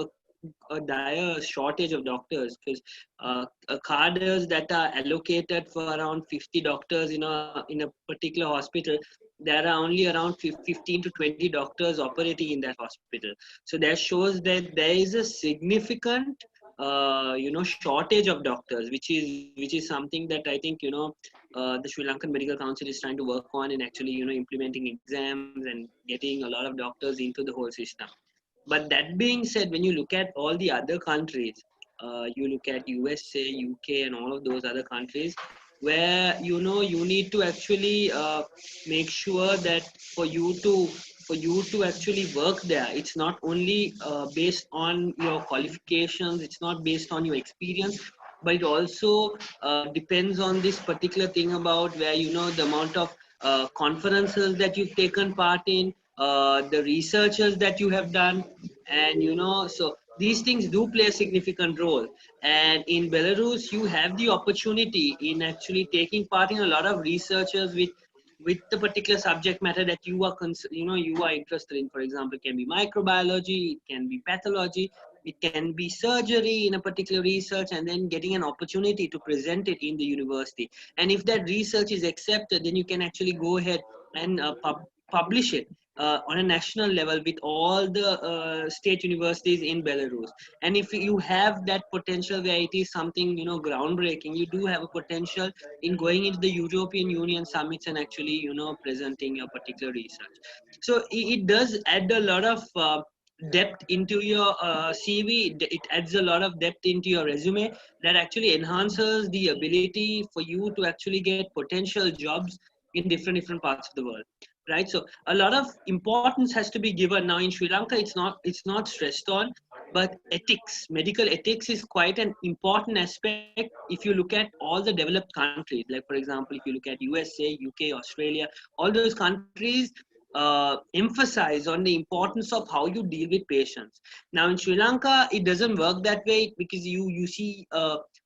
a dire shortage of doctors, because cadres that are allocated for around 50 doctors in a particular hospital, there are only around 15 to 20 doctors operating in that hospital. So that shows that there is a significant shortage of doctors, which is something that I think the Sri Lankan Medical Council is trying to work on, and actually implementing exams and getting a lot of doctors into the whole system. But that being said, when you look at all the other countries, you look at USA, UK, and all of those other countries, where you need to actually make sure that for you to actually work there, it's not only based on your qualifications, it's not based on your experience, but it also depends on this particular thing about where the amount of conferences that you've taken part in, the researches that you have done, and so these things do play a significant role. And in Belarus, you have the opportunity in actually taking part in a lot of researches with the particular subject matter that you are you are interested in. For example, it can be microbiology, it can be pathology, it can be surgery in a particular research, and then getting an opportunity to present it in the university. And if that research is accepted, then you can actually go ahead and publish it on a national level with all the state universities in Belarus. And if you have that potential where it is something groundbreaking, you do have a potential in going into the European Union summits and actually presenting your particular research. So it does add a lot of depth into your CV. It adds a lot of depth into your resume that actually enhances the ability for you to actually get potential jobs in different parts of the world, right? So a lot of importance has to be given. Now in Sri Lanka, it's not stressed on, but ethics, medical ethics, is quite an important aspect if you look at all the developed countries. Like, for example, if you look at USA, UK, Australia, all those countries emphasize on the importance of how you deal with patients. Now in Sri Lanka, it doesn't work that way, because you see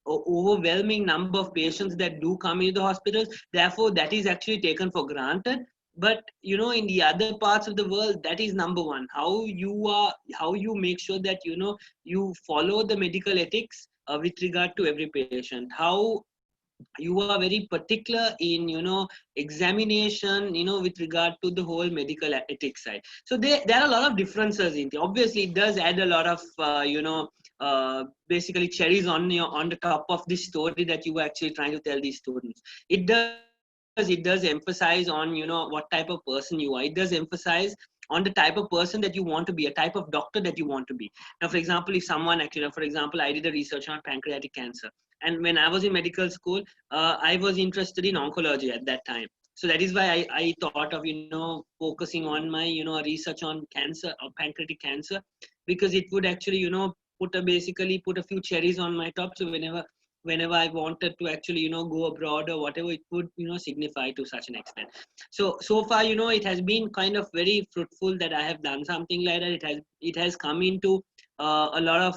overwhelming number of patients that do come into the hospitals. Therefore, that is actually taken for granted. But in the other parts of the world, that is number one. How you make sure that you follow the medical ethics with regard to every patient. How you are very particular in examination with regard to the whole medical ethics side. So there are a lot of differences in it. Obviously it does add a lot of basically cherries on the top of this story that you were actually trying to tell these students. It does emphasize on what type of person you are. It does emphasize on the type of person that you want to be, a type of doctor that you want to be. Now, for example, if someone actually, for example, I did a research on pancreatic cancer, and when I was in medical school, I was interested in oncology at that time. So that is why I thought of focusing on my research on cancer or pancreatic cancer, because it would actually basically put a few cherries on my top. So whenever I wanted to actually go abroad or whatever, it would signify to such an extent. So far it has been kind of very fruitful that I have done something like that. It has come into a lot of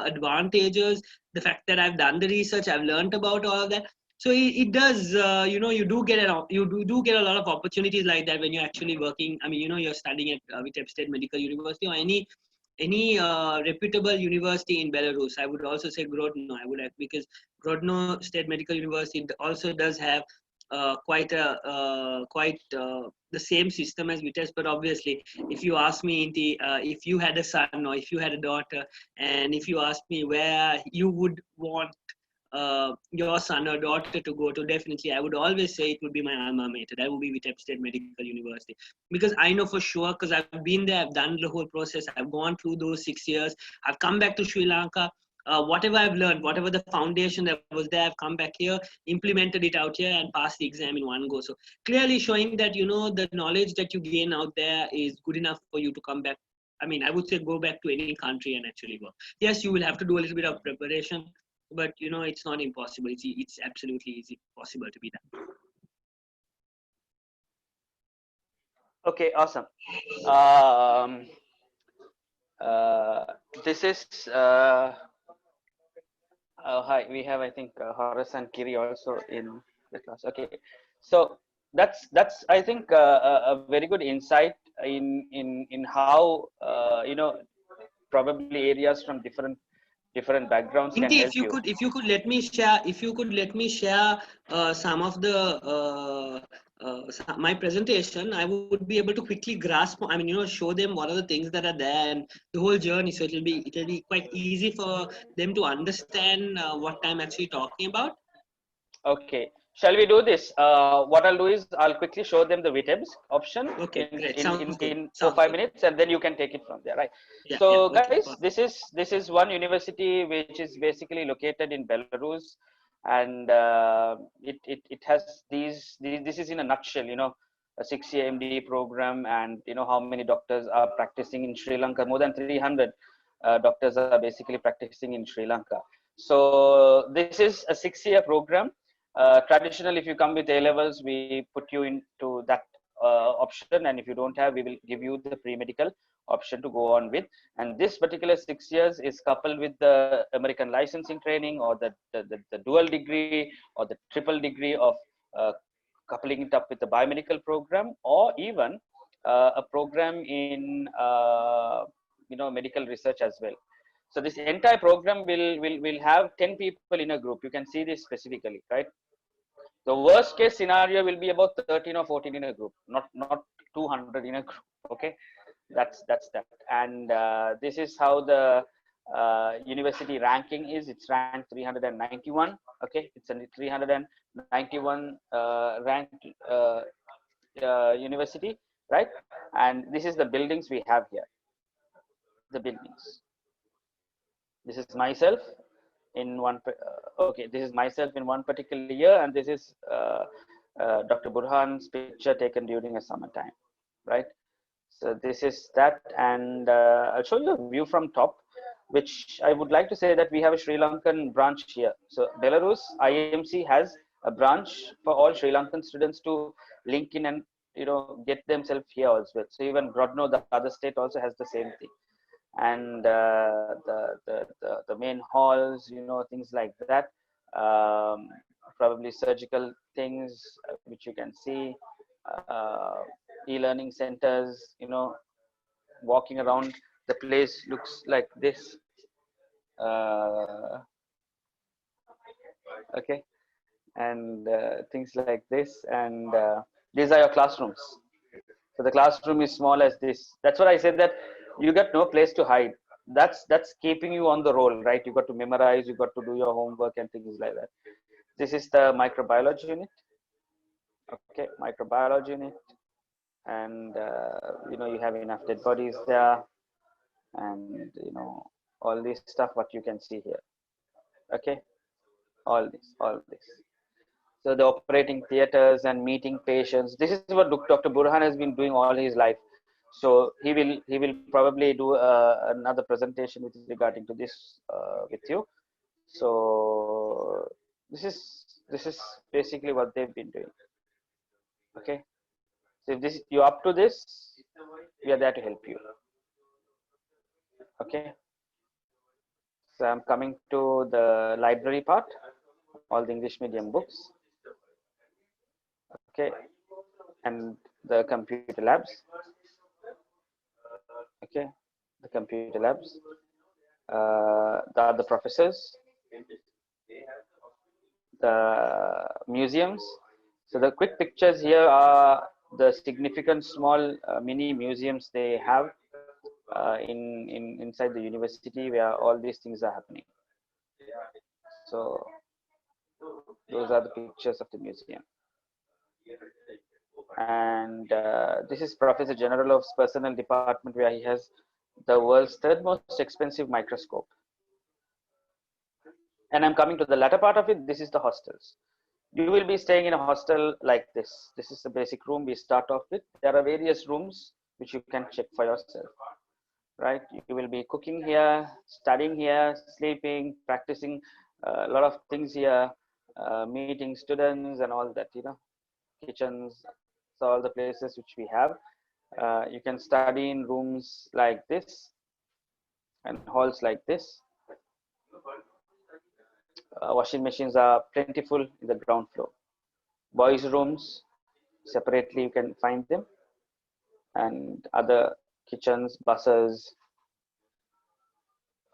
advantages. The fact that I've done the research, I've learned about all of that. So it does you do get a lot of opportunities like that when you're actually working. I mean you're studying at Vitebsk State Medical University, or any reputable university in Belarus. I would also say Grodno. Because Grodno State Medical University also does have quite the same system as Vitebsk. But obviously, if you ask me, if you had a son or if you had a daughter, and if you ask me where you would want your son or daughter to go to, definitely I would always say it would be my alma mater. That would be Vitebsk State Medical University, because I know for sure, because I've been there, I've done the whole process, I've gone through those 6 years, I've come back to Sri Lanka. whatever I've learned, whatever the foundation that was there, I've come back here, implemented it out here, and passed the exam in one go. So clearly showing that, you know, the knowledge that you gain out there is good enough for you to come back. I mean, I would say go back to any country and actually work. Yes, you will have to do a little bit of preparation, but you know, it's not impossible. It's absolutely easy possible to be done. Okay, awesome. Um, uh, this is hi. We have, I think, Horace and Kiri also in the class. Okay, so that's I think a very good insight in how probably areas from different backgrounds can Indeed, help you. if you could let me share, some of the my presentation, I would be able to quickly grasp. I mean, you know, show them what are the things that are there and the whole journey. So it'll be quite easy for them to understand what I'm actually talking about. Okay, shall we do this? What I'll do is I'll quickly show them the VTEBS option Okay, in great. in Sounds in, good. in four Sounds five good. minutes, and then you can take it from there, right? Yeah, yeah. So, Okay, guys, perfect. this is one university which is basically located in Belarus, and it has these. This is in a nutshell, a 6-year MD program, and how many doctors are practicing in Sri Lanka. More than 300 doctors are basically practicing in Sri Lanka. So this is a 6-year program. Traditionally, if you come with A levels, we put you into that option, and if you don't have, we will give you the pre-medical option to go on with. And this particular 6 years is coupled with the American licensing training, or the dual degree, or the triple degree of uh, coupling it up with the biomedical program, or even a program in medical research as well. So this entire program will have 10 people in a group. You can see this specifically, right? The worst case scenario will be about 13 or 14 in a group, not 200 in a group. Okay, that's that. And this is how the university ranking is. It's ranked 391. Okay, it's a 391 ranked university, right? And this is the buildings we have here. The buildings. This is myself in one. Okay, this is myself in one particular year, and this is Dr. Burhan's picture taken during a summertime, right? So this is that, and I'll show you a view from top, which I would like to say that we have a Sri Lankan branch here. So Belarus IMC has a branch for all Sri Lankan students to link in and get themselves here as well. So even Grodno, the other state, also has the same thing. And the main halls, things like that, probably surgical things which you can see, e-learning centers, walking around the place looks like this. uh, okay, and things like this, and these are your classrooms. So the classroom is small as this. That's what I said, that you got no place to hide. That's keeping you on the roll, right? You got to memorize, you got to do your homework and things like that. This is the microbiology unit. Okay, microbiology unit, and you have enough dead bodies there, and all this stuff what you can see here. Okay, all this. So the operating theaters and meeting patients. This is what Dr. Burhan has been doing all his life. So he will probably do another presentation with regarding to this with you. So this is basically what they've been doing. Okay. So if this you're up to this, we are there to help you. Okay. So I'm coming to the library part, all the English medium books. Okay, and the computer labs. Okay, the computer labs. The other professors, the museums. So the quick pictures here are the significant small mini museums they have inside the university, where all these things are happening. So those are the pictures of the museum. And this is Professor General of Personnel Department, where he has the world's third most expensive microscope. And I'm coming to the latter part of it. This is the hostels. You will be staying in a hostel like this. This is the basic room we start off with. There are various rooms which you can check for yourself, right? You will be cooking here, studying here, sleeping, practicing a lot of things here, meeting students and all that, kitchens, so all the places which we have. You can study in rooms like this and halls like this. Washing machines are plentiful in the ground floor. Boys' rooms separately you can find them, and other kitchens, buses.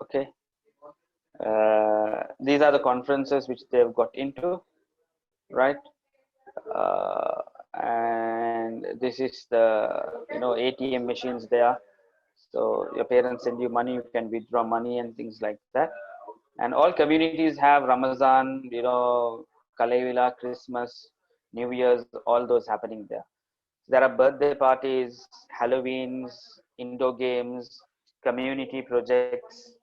Okay, these are the conferences which they've got into, right? And this is the ATM machines there. So your parents send you money, you can withdraw money and things like that. And all communities have Ramazan, Kalevila, Christmas, New Year's, all those happening there. There are birthday parties, Halloweens, indoor games, community projects,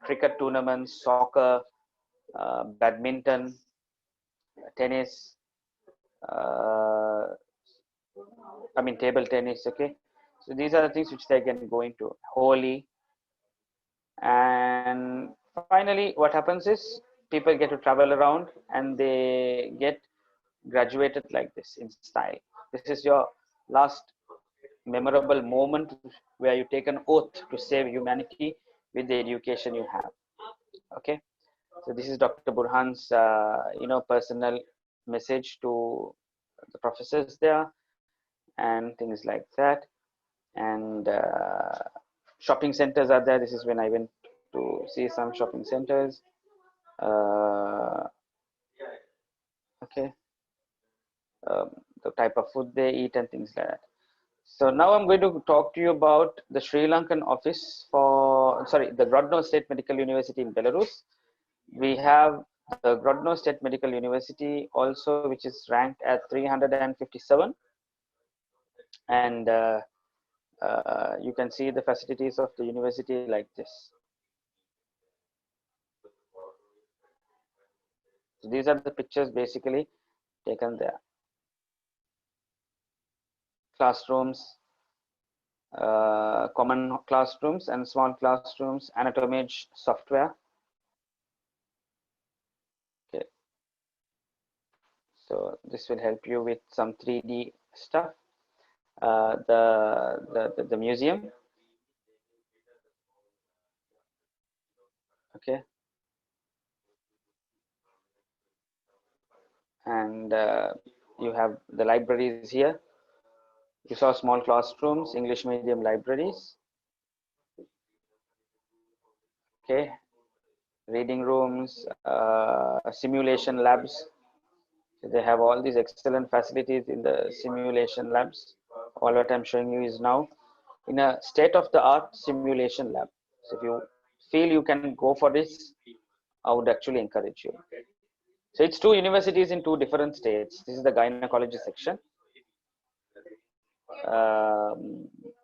cricket tournaments, soccer, badminton, tennis, table tennis. Okay, so these are the things which they can go into. Holi. And finally, what happens is people get to travel around and they get graduated like this in style. This is your last memorable moment where you take an oath to save humanity with the education you have. Okay, so this is Dr. Burhan's personal message to the professors there and things like that. And shopping centers are there. This is when I went to see some shopping centers. Okay, the type of food they eat and things like that. So now I'm going to talk to you about the Sri Lankan office the Grodno State Medical University in Belarus. We have the Grodno State Medical University also, which is ranked at 357. And you can see the facilities of the university like this. So these are the pictures basically taken there. Classrooms, common classrooms and small classrooms, Anatomage software. Okay, so this will help you with some 3D stuff. The museum. Okay, and you have the libraries here. You saw small classrooms, English medium libraries. Okay, reading rooms, simulation labs. So they have all these excellent facilities in the simulation labs. All what I'm showing you is now in a state-of-the-art simulation lab. So if you feel you can go for this, I would actually encourage you. So it's two universities in two different states. This is the gynecology section.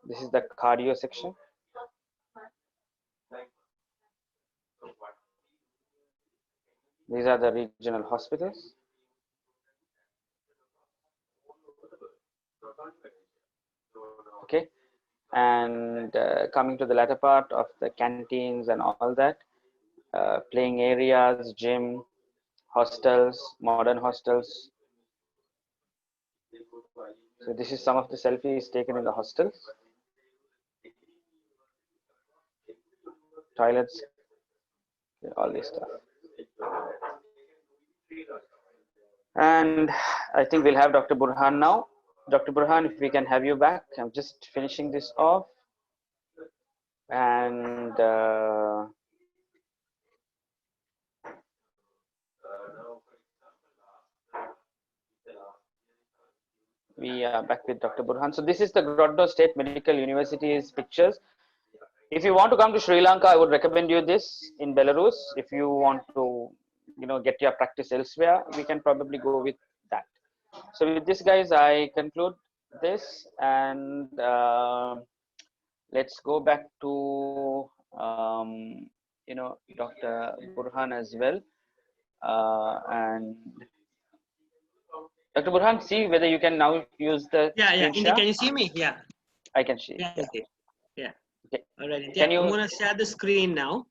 This is the cardio section. These are the regional hospitals. Okay, and coming to the latter part of the canteens and all that, playing areas, gym, hostels, modern hostels. So this is some of the selfies taken in the hostels. Toilets, all this stuff. And I think we'll have Dr. Burhan now. Dr. Burhan, if we can have you back. I'm just finishing this off. And we are back with Dr. Burhan. So this is the Grodno State Medical University's pictures. If you want to come to Sri Lanka, I would recommend you this in Belarus. If you want to, get your practice elsewhere, we can probably go with that. So with this, guys, I conclude this, and let's go back to Dr. Burhan as well. And Dr. Burhan, see whether you can now use the Yeah. screen Indy, share. can you see me? Yeah. I can see. Yeah. Yeah. Okay. Yeah. Okay. All right. Yeah. Can I'm you? gonna share the screen now.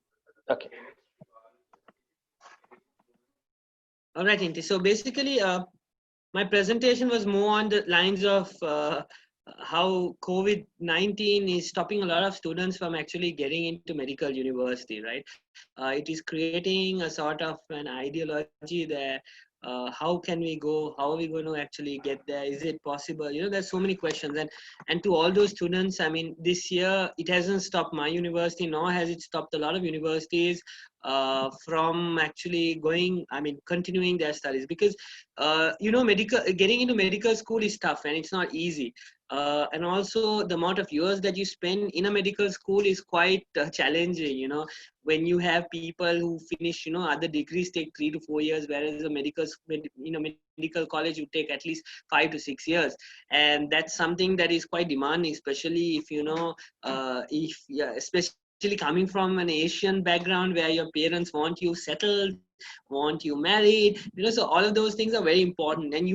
Okay. All right, Inti. So basically, my presentation was more on the lines of how COVID-19 is stopping a lot of students from actually getting into medical university, right? It is creating a sort of an ideology there. How can we go? How are we going to actually get there? Is it possible? There's so many questions, and to all those students, I mean, this year it hasn't stopped my university, nor has it stopped a lot of universities from actually continuing their studies, because medical getting into medical school is tough and it's not easy, and also the amount of years that you spend in a medical school is quite challenging. When you have people who finish other degrees take 3 to 4 years, whereas a medical college would take at least 5 to 6 years, and that's something that is quite demanding, especially if if yeah, especially coming from an Asian background where your parents want you settled, want you married, so all of those things are very important, and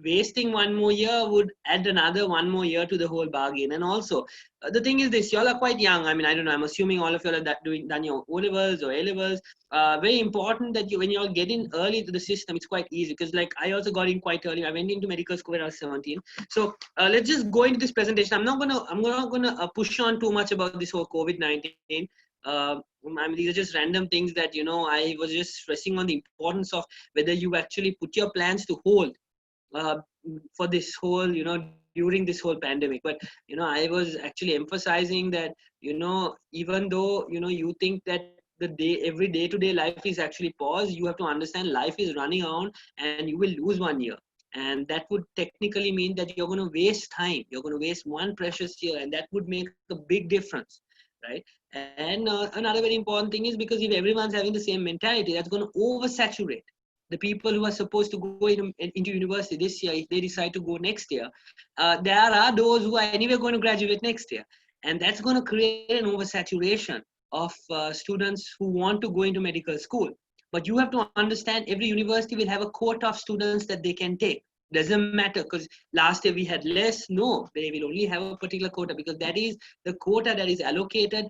wasting one more year would add another one more year to the whole bargain. And also, the thing is this, y'all are quite young. I mean, I don't know, I'm assuming all of y'all are done your O levels or A levels. Very important that when y'all get in early to the system, it's quite easy, because like I also got in quite early. I went into medical school when I was 17. So let's just go into this presentation. I'm not gonna push on too much about this whole COVID-19. I mean, these are just random things that I was just stressing on the importance of whether you actually put your plans to hold uh, for this whole during this whole pandemic. But I was actually emphasizing that even though you think that every day to day life is actually paused, you have to understand life is running on, and you will lose one year, and that would technically mean that you're going to waste time, you're going to waste one precious year, and that would make a big difference, right? And another very important thing is, because if everyone's having the same mentality, that's going to oversaturate the people who are supposed to go into university this year. If they decide to go next year, there are those who are anyway going to graduate next year, and that's going to create an oversaturation of students who want to go into medical school. But you have to understand, every university will have a quota of students that they can take. Doesn't matter because last year we had less. No, they will only have a particular quota, because that is the quota that is allocated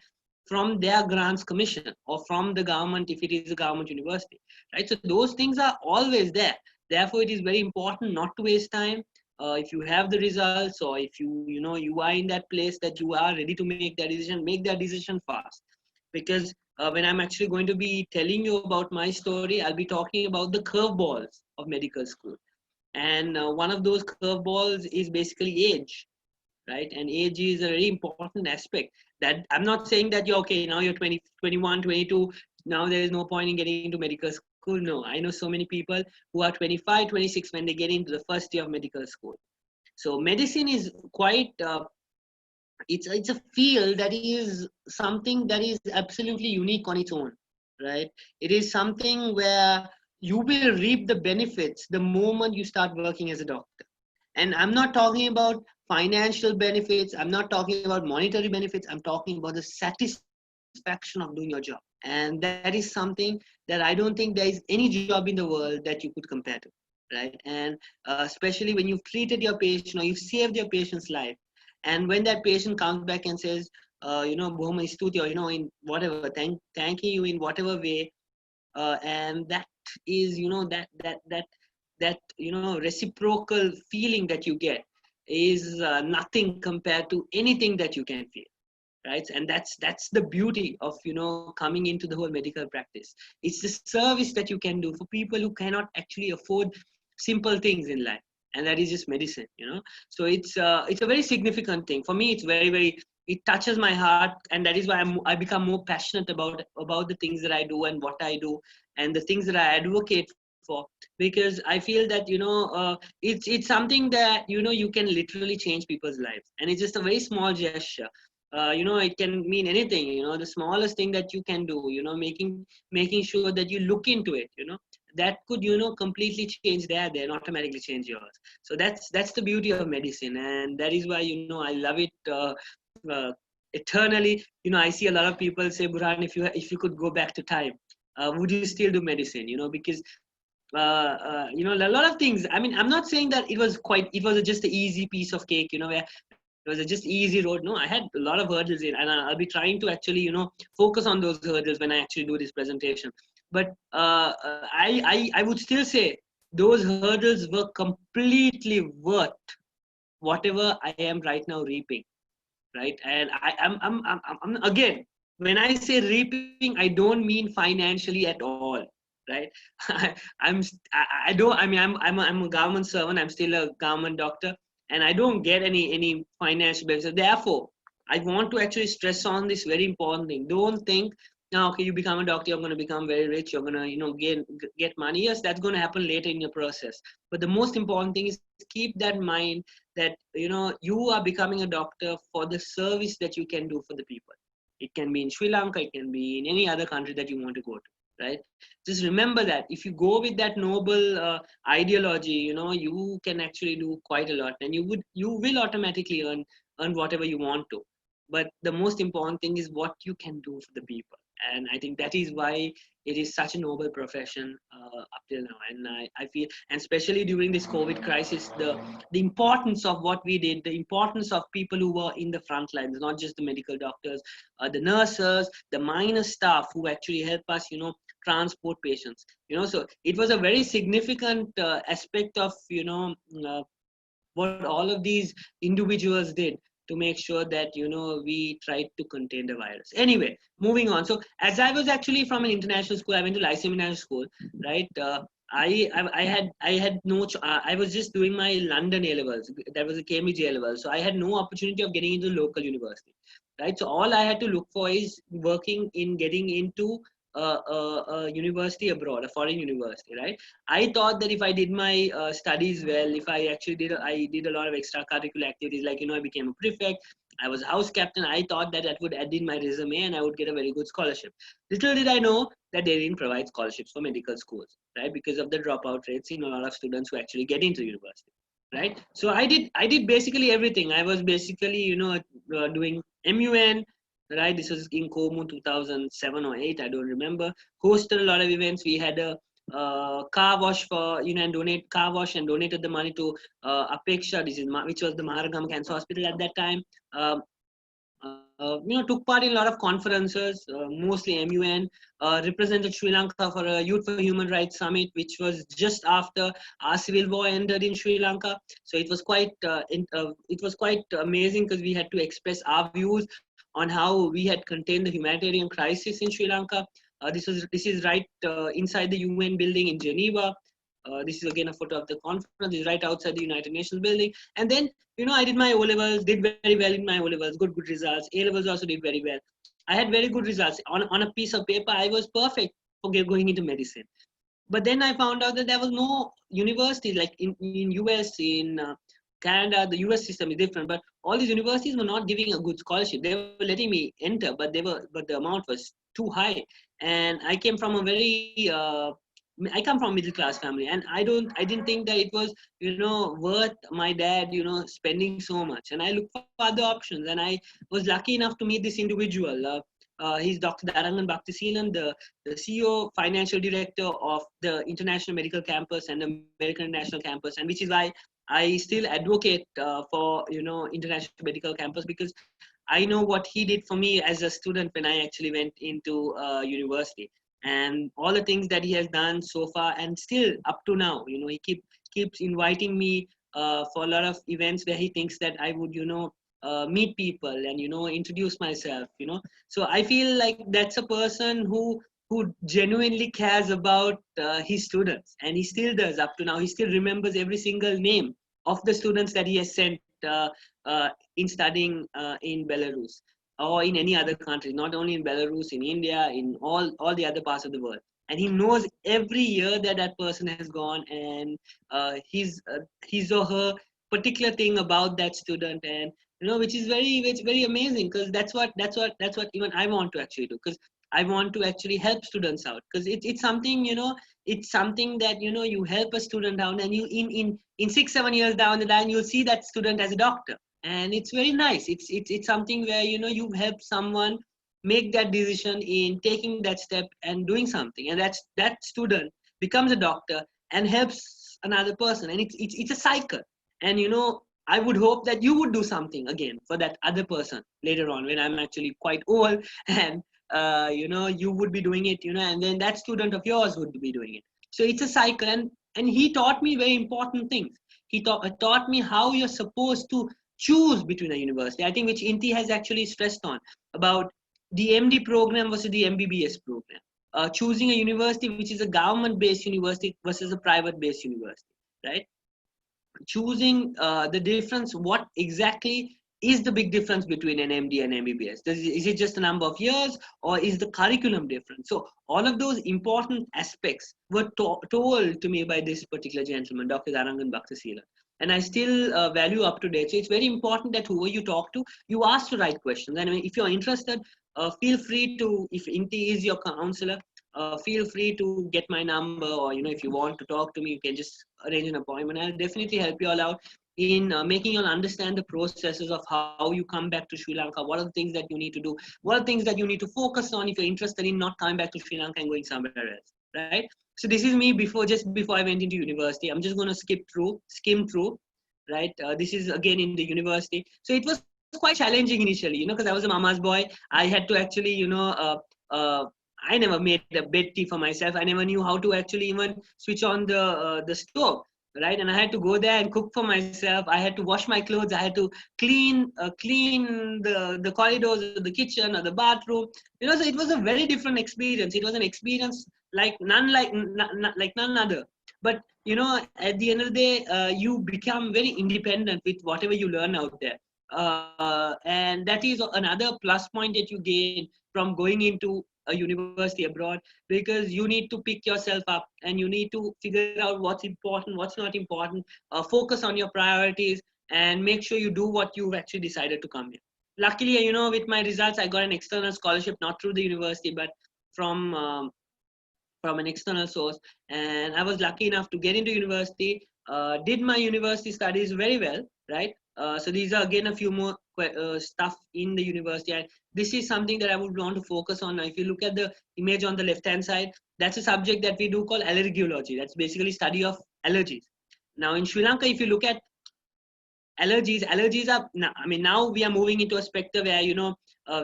from their grants commission or from the government if it is a government university, right? So those things are always there. Therefore, it is very important not to waste time. If you have the results, or if you are in that place that you are ready to make that decision fast. Because when I'm actually going to be telling you about my story, I'll be talking about the curveballs of medical school. And one of those curveballs is basically age, right? And age is a very important aspect. That I'm not saying that you're okay now, you're 20, 21, 22, now there is no point in getting into medical school. No, I know so many people who are 25, 26 when they get into the first year of medical school. So medicine is quite it's a field that is something that is absolutely unique on its own, right? It is something where you will reap the benefits the moment you start working as a doctor. And I'm not talking about financial benefits, I'm not talking about monetary benefits, I'm talking about the satisfaction of doing your job. And that is something that I don't think there is any job in the world that you could compare to, right? And especially when you've treated your patient or you've saved your patient's life, and when that patient comes back and says, Bhoma Istuti, or in whatever, thanking you in whatever way, and that is that reciprocal feeling that you get is nothing compared to anything that you can feel, right? And that's the beauty of coming into the whole medical practice. It's the service that you can do for people who cannot actually afford simple things in life, and that is just medicine. So it's a very significant thing for me. It's very, very, it touches my heart, and that is why I become more passionate about the things that I do and what I do and the things that I advocate for, because I feel that it's something that you can literally change people's lives, and it's just a very small gesture. It can mean anything. The smallest thing that you can do, making sure that you look into it, that could completely change their day and automatically change yours. So that's the beauty of medicine, and that is why I love it. eternally, I see a lot of people say, Burhan, if you could go back to time, would you still do medicine? Because a lot of things. I mean, I'm not saying that it was just an easy piece of cake, where it was a just easy road. No, I had a lot of hurdles in, and I'll be trying to actually, focus on those hurdles when I actually do this presentation. But I would still say those hurdles were completely worth whatever I am right now reaping, right? And I'm again, when I say reaping, I don't mean financially at all, right? I don't. I mean, I'm a government servant. I'm still a government doctor, and I don't get any financial benefits. Therefore, I want to actually stress on this very important thing. Don't think now, okay, you become a doctor, you're going to become very rich, you're going to, get money. Yes, that's going to happen later in your process. But the most important thing is keep that in mind, that you are becoming a doctor for the service that you can do for the people. It can be in Sri Lanka, it can be in any other country that you want to go to, right? Just remember that if you go with that noble ideology, you can actually do quite a lot, and you will automatically earn whatever you want to. But the most important thing is what you can do for the people. And I think that is why it is such a noble profession up till now. And I feel, and especially during this COVID crisis, the importance of what we did, the importance of people who were in the front lines, not just the medical doctors, the nurses, the minor staff who actually help us, transport patients. So it was a very significant aspect of, what all of these individuals did to make sure that we tried to contain the virus. Anyway, moving on. So as I was actually from an international school, I went to Lyceum International School, right? I had no I was just doing my London A levels. That was a Cambridge A level, so I had no opportunity of getting into local university, right? So all I had to look for is working in getting into a university abroad, a foreign university, right? I thought that if I did my studies well, if I actually did a lot of extracurricular activities, like I became a prefect, I was a house captain. I thought that that would add in my resume and I would get a very good scholarship. Little did I know that they didn't provide scholarships for medical schools, right? Because of the dropout rates in a lot of students who actually get into university, right? So I did basically everything. I was basically doing MUN, right? This was in Komu 2007 or 8, I don't remember. Hosted a lot of events. We had a car wash for and donate car wash and donated the money to Apeksha, which was the Maharagama Cancer Hospital at that time. Took part in a lot of conferences, mostly MUN. Represented Sri Lanka for a Youth for Human Rights Summit, which was just after our civil war ended in Sri Lanka. So it was quite amazing because we had to express our views on how we had contained the humanitarian crisis in Sri Lanka. This is right inside the UN building in Geneva. This is again a photo of the conference. It's right outside the United Nations building. And then, I did my O levels, did very well in my O levels, good results. A levels also did very well. I had very good results on a piece of paper. I was perfect for going into medicine. But then I found out that there was no university like in US, in Canada. The US system is different, but all these universities were not giving a good scholarship. They were letting me enter, but the amount was too high. And I come from a middle class family, and I didn't think that it was worth my dad spending so much. And I looked for other options, and I was lucky enough to meet this individual. He's Dr. Darangan Bhaktisilan, the CEO, financial director of the International Medical Campus and the American International Campus, and which is why I still advocate for International Medical Campus, because I know what he did for me as a student when I actually went into university, and all the things that he has done so far, and still up to now. He keeps inviting me for a lot of events where he thinks that I would meet people and introduce myself. So I feel like that's a person who genuinely cares about his students, and he still does up to now. He still remembers every single name of the students that he has sent in studying in Belarus or in any other country, not only in Belarus, in India, in all the other parts of the world. And he knows every year that that person has gone, and his or her particular thing about that student, and which is very amazing, because that's what even I want to actually do, because I want to actually help students out, because it's something it's something that you help a student out, and you in 6-7 years down the line, you'll see that student as a doctor, and it's very nice. It's something where you help someone make that decision in taking that step and doing something, and that student becomes a doctor and helps another person, and it's a cycle. And I would hope that you would do something again for that other person later on when I'm actually quite old, and you would be doing it, and then that student of yours would be doing it. So it's a cycle, and he taught me very important things. He taught me how you're supposed to choose between a university. I think which Inti has actually stressed on about the MD program versus the MBBS program. Choosing a university which is a government-based university versus a private-based university, right? Choosing the difference, what exactly is the big difference between an MD and MBBS? Is it just a number of years, or is the curriculum different? So all of those important aspects were told to me by this particular gentleman, Dr. Dharangan Bhaktasilan. And I still value up to date. So it's very important that whoever you talk to, you ask the right questions. And I mean, if you're interested, feel free to, if Inti is your counselor, feel free to get my number, or if you want to talk to me, you can just arrange an appointment. I'll definitely help you all out in making you all understand the processes of how you come back to Sri Lanka. What are the things that you need to do? What are the things that you need to focus on if you're interested in not coming back to Sri Lanka and going somewhere else, right? So this is me just before I went into university. I'm just going to skim through, right? This is again in the university. So it was quite challenging initially, because I was a mama's boy. I had to actually, I never made a bed tea for myself. I never knew how to actually even switch on the stove, right? And I had to go there and cook for myself. I had to wash my clothes. I had to clean the corridors of the kitchen or the bathroom. So it was a very different experience. It was an experience like none other. But at the end of the day, you become very independent with whatever you learn out there. And that is another plus point that you gain from going into a university abroad, because you need to pick yourself up and you need to figure out what's important, what's not important, focus on your priorities, and make sure you do what you've actually decided to come here. Luckily, with my results, I got an external scholarship, not through the university, but from from an external source, and I was lucky enough to get into university. Did my university studies very well, right? So these are again a few more stuff in the university. And this is something that I would want to focus on. Now, if you look at the image on the left hand side, that's a subject that we do call allergology. That's basically study of allergies. Now in Sri Lanka, if you look at allergies are now we are moving into a spectrum where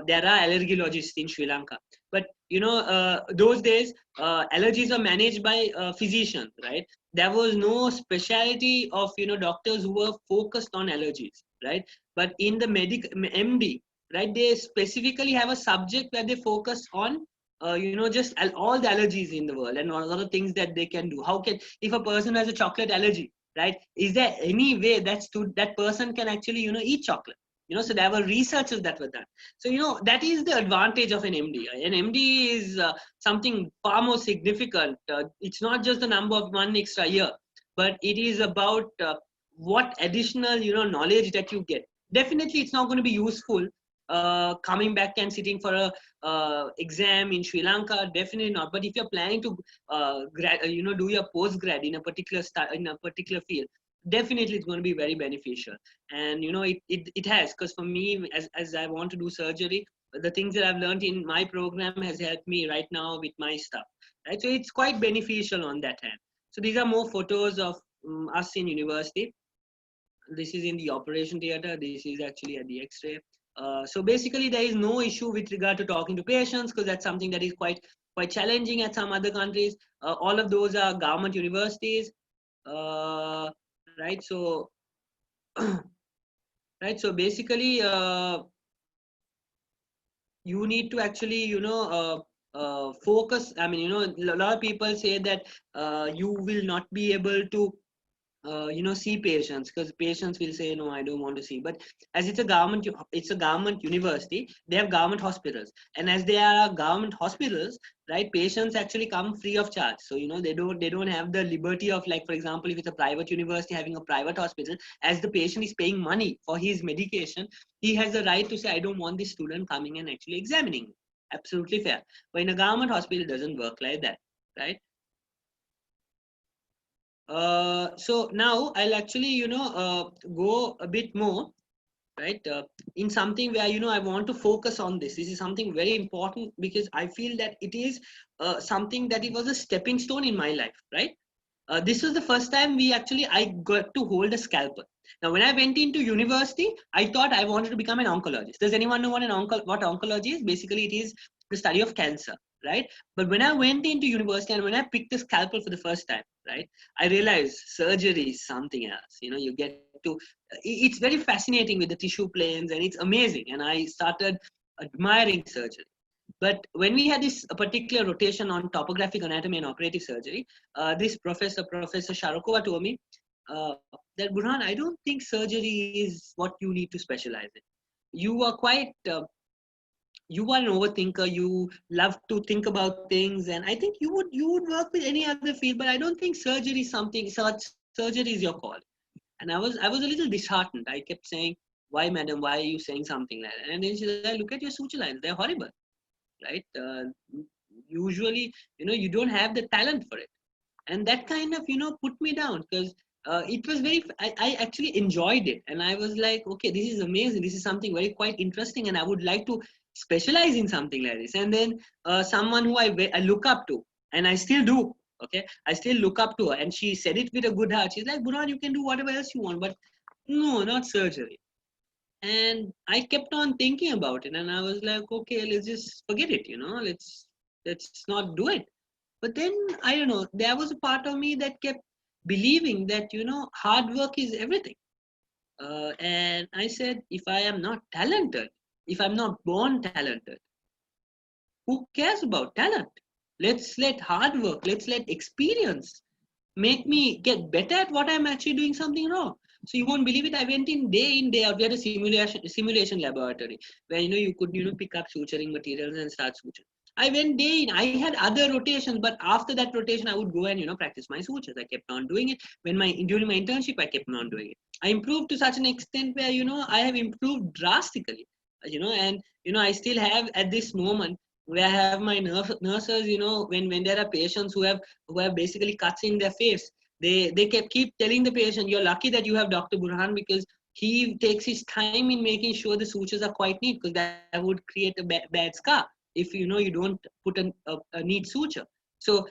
there are allergologists in Sri Lanka, but those days allergies are managed by physicians, right? There was no specialty of doctors who were focused on allergies, right? But in the MD, right, they specifically have a subject where they focus on just all the allergies in the world and all other things that they can do. How can, if a person has a chocolate allergy, right, is there any way that person can actually eat chocolate? So there were researches that were done. So that is the advantage of an MD. An MD is something far more significant. It's not just the number of one extra year, but it is about what additional knowledge that you get. Definitely it's not going to be useful coming back and sitting for a exam in Sri Lanka. Definitely not. But if you're planning to do your post grad in a particular field, definitely it's going to be very beneficial. And it has, because for me, as I want to do surgery, the things that I've learned in my program has helped me right now with my stuff, right? So it's quite beneficial on that hand. So these are more photos of us in university. This is in the operation theater. This is actually at the X-ray. So basically, there is no issue with regard to talking to patients, because that's something that is quite challenging at some other countries. All of those are government universities, right? So, right. So basically, you need to actually, focus. I mean, a lot of people say that you will not be able to see patients, because patients will say, no, I don't want to see. But as it's a government university, they have government hospitals, and as they are government hospitals, right, patients actually come free of charge. So they don't have the liberty of, like, for example, if it's a private university having a private hospital, as the patient is paying money for his medication, he has the right to say, I don't want this student coming and actually examining me. Absolutely fair. But in a government hospital, it doesn't work like that, right? So now I'll actually, go a bit more right? In something where, I want to focus on this. This is something very important because I feel that it is something that it was a stepping stone in my life, right? This was the first time I got to hold a scalpel. Now, when I went into university, I thought I wanted to become an oncologist. Does anyone know what oncology is? Basically, it is the study of cancer, right? But when I went into university and when I picked the scalpel for the first time, right, I realized surgery is something else. You get to, it's very fascinating with the tissue planes and it's amazing. And I started admiring surgery. But when we had this particular rotation on topographic anatomy and operative surgery, this Professor Sharokova told me that Burhan, I don't think surgery is what you need to specialize in. You are quite, you are an overthinker. You love to think about things, and I think you would work with any other field. But I don't think surgery is something. Surgery is your call. And I was a little disheartened. I kept saying, "Why, madam? Why are you saying something like that?" And then she said, "Look at your suture lines. They're horrible, right? Usually, you don't have the talent for it." And that kind of put me down because it was I actually enjoyed it, and I was like, okay, this is amazing, this is something very quite interesting, and I would like to specialize in something like this. And then someone who I look up to, and I still do, okay, I still look up to her, and she said it with a good heart. She's like, Burhan, you can do whatever else you want, but no, not surgery. And I kept on thinking about it, and I was like, okay, let's just forget it, let's not do it. But then I don't know, there was a part of me that kept believing that hard work is everything. And I said, if I am not talented, if I'm not born talented, who cares about talent? Let's let hard work, let's let experience make me get better at what I'm actually doing something wrong. So you won't believe it. I went in, day out. We had a simulation laboratory where you could pick up suturing materials and start suturing. I went day in. I had other rotations, but after that rotation, I would go and practice my sutures. I kept on doing it. During my internship, I kept on doing it. I improved to such an extent where I have improved drastically. And I still have at this moment where I have my nurses. When there are patients who have basically cuts in their face, they keep telling the patient, you're lucky that you have Dr. Burhan, because he takes his time in making sure the sutures are quite neat, because that would create a bad scar if you don't put a neat suture. So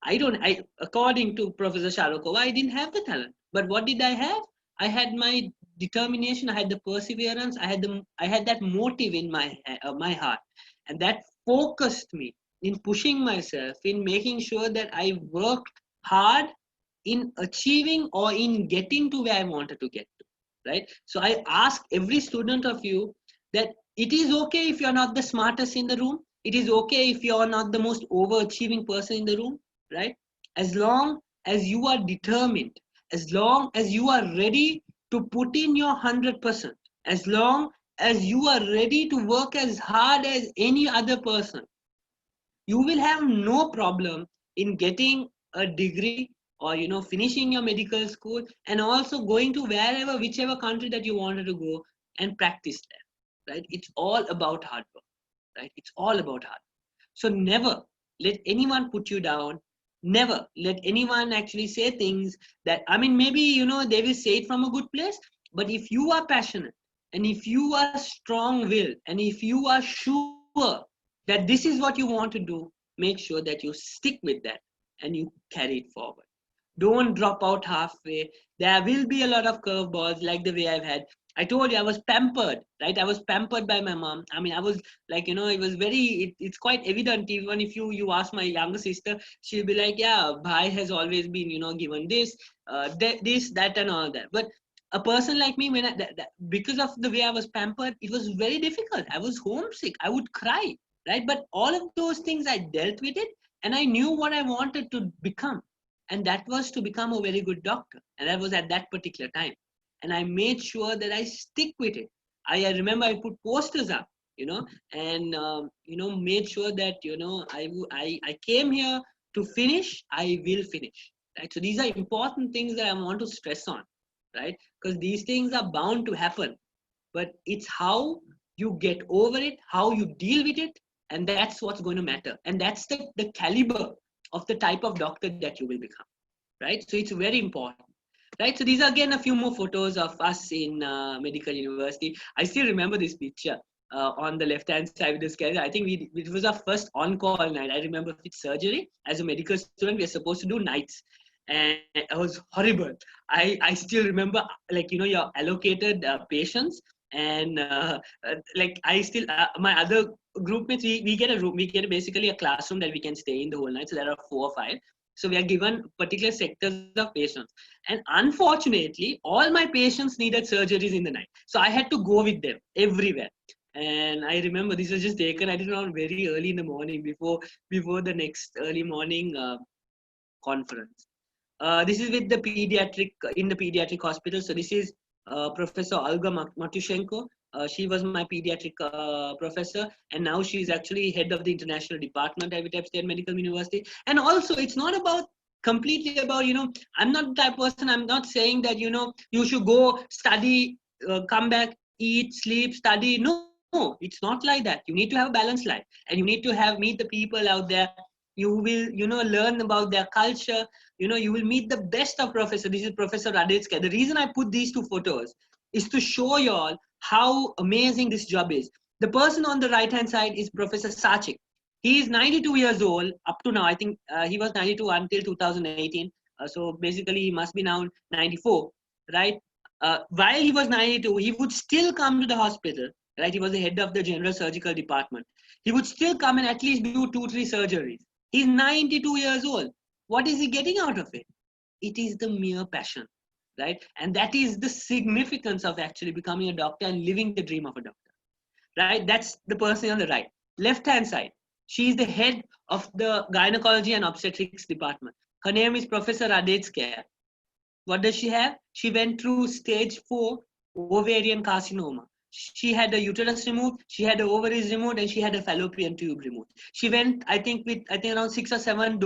I according to Professor Sharokova, I didn't have the talent. But what did I have? I had my determination, I had the perseverance, I had that motive in my heart. And that focused me in pushing myself, in making sure that I worked hard in achieving or in getting to where I wanted to get to. Right? So I ask every student of you that it is okay if you're not the smartest in the room. It is okay if you're not the most overachieving person in the room, right? As long as you are determined, as long as you are ready to put in your 100%, as long as you are ready to work as hard as any other person, you will have no problem in getting a degree, or finishing your medical school, and also going to whichever country that you wanted to go and practice there, right? It's all about hard work, right? It's all about hard work. So never let anyone put you down. Never let anyone actually say things that, I mean, maybe they will say it from a good place, but if you are passionate, and if you are strong willed, and if you are sure that this is what you want to do, make sure that you stick with that and you carry it forward. Don't drop out halfway. There will be a lot of curveballs like the way I've had. I told you I was pampered, right? I was pampered by my mom. I mean, I was like, it was it's quite evident. Even if you ask my younger sister, she'll be like, yeah, Bhai has always been, given this, this, that, and all that. But a person like me, because of the way I was pampered, it was very difficult. I was homesick. I would cry, right? But all of those things, I dealt with it, and I knew what I wanted to become, and that was to become a very good doctor. And that was at that particular time, and I made sure that I stick with it. I remember I put posters up, and made sure that I came here to finish. I will finish, right? So these are important things that I want to stress on, right? Because these things are bound to happen, but it's how you get over it, how you deal with it, and that's what's going to matter. And that's the caliber of the type of doctor that you will become, right? So it's very important. right? So these are again a few more photos of us in medical university. I still remember this picture on the left hand side with the scanner. I think it was our first on call night. I remember with surgery as a medical student, we are supposed to do nights. And it was horrible. I still remember, like, you know, you're allocated patients, and like I still my other group mates, we get a room, we get basically a classroom that we can stay in the whole night. So there are 4 or 5. So we are given particular sectors of patients. And unfortunately, all my patients needed surgeries in the night. So I had to go with them everywhere. And I remember this was just taken, I did it on very early in the morning before the next early morning conference. This is with the pediatric in the pediatric hospital. So this is Professor Olga Matushenko. She was my pediatric professor, and now she is actually head of the international department at Vitebsk State Medical University. And also, it's not about completely about, you know, I'm not the type of person. I'm not saying that, you know, you should go study, come back, eat, sleep, study. No, it's not like that. You need to have a balanced life, and you need to have meet the people out there. You will, you know, learn about their culture. You know, you will meet the best of professor. This is Professor Radetska. The reason I put these 2 photos is to show you all how amazing this job is. The person on the right hand side is Professor Sachik. He is 92 years old up to now. I think he was 92 until 2018. So basically he must be now 94, right? While he was 92, he would still come to the hospital, right? He was the head of the general surgical department. He would still come and at least do 2-3 surgeries. He's 92 years old. What is he getting out of it? It is the mere passion, right? And that is the significance of actually becoming a doctor and living the dream of a doctor, right? That's the person on the right. Left hand side, she is the head of the gynecology and obstetrics department. Her name is Professor Radetskaya. What does she have? She went through stage 4 ovarian carcinoma. She had a uterus removed, she had the ovaries removed, and she had a fallopian tube removed. She went, I think, with around 6 or 7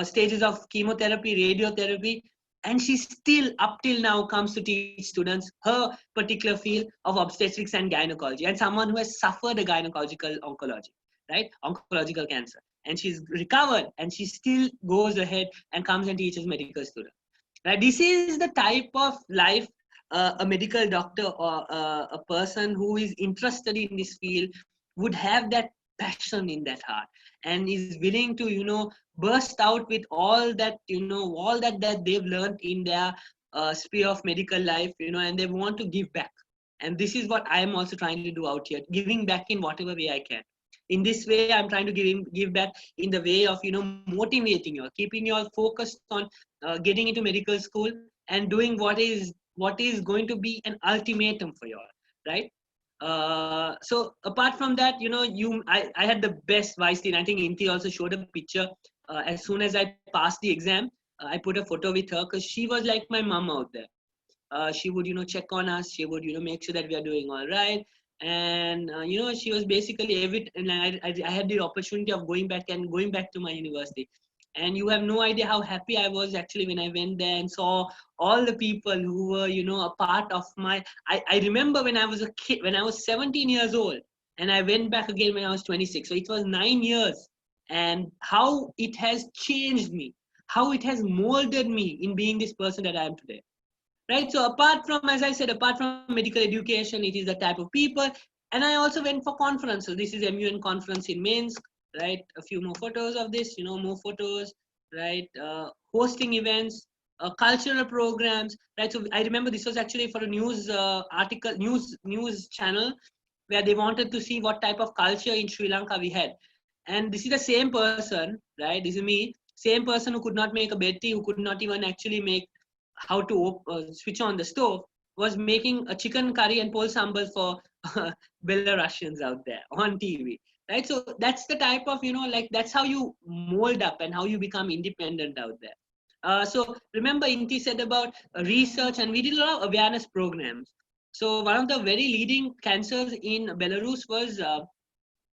stages of chemotherapy, radiotherapy, and she still, up till now, comes to teach students her particular field of obstetrics and gynecology, and someone who has suffered a gynecological oncology, right? Oncological cancer. And she's recovered, and she still goes ahead and comes and teaches medical students. Right? This is the type of life a medical doctor or a person who is interested in this field would have, that passion in that heart, and is willing to, you know, burst out with all that, you know, all that they've learned in their sphere of medical life, you know, and they want to give back. And this is what I am also trying to do out here, giving back in whatever way I can. In this way, I'm trying to give back in the way of, you know, motivating you all, keeping you all focused on getting into medical school and doing what is going to be an ultimatum for you all, right? So apart from that, you know, I had the best vice dean. I think Inti also showed a picture. As soon as I passed the exam, I put a photo with her because she was like my mom out there. She would, you know, check on us. She would, you know, make sure that we are doing all right. And you know, she was basically and I had the opportunity of going back to my university. And you have no idea how happy I was actually when I went there and saw all the people who were, you know, a part of my. I remember when I was a kid, when I was 17 years old, and I went back again when I was 26. So it was 9 years, and how it has changed me, how it has molded me in being this person that I am today. Right. So apart from, as I said, apart from medical education, it is the type of people. And I also went for conferences. This is MUN conference in Minsk, right? A few more photos of this, you know, more photos, right? Hosting events, cultural programs, right? So I remember this was actually for a news article, news channel, where they wanted to see what type of culture in Sri Lanka we had. And this is the same person, right? This is me, same person who could not make a bed tea, who could not even actually make how to switch on the stove, was making a chicken curry and pol sambal for Belarusians out there on TV, right? So that's the type of, you know, like that's how you mold up and how you become independent out there. So remember, Inti said about research, and we did a lot of awareness programs. So one of the very leading cancers in Belarus was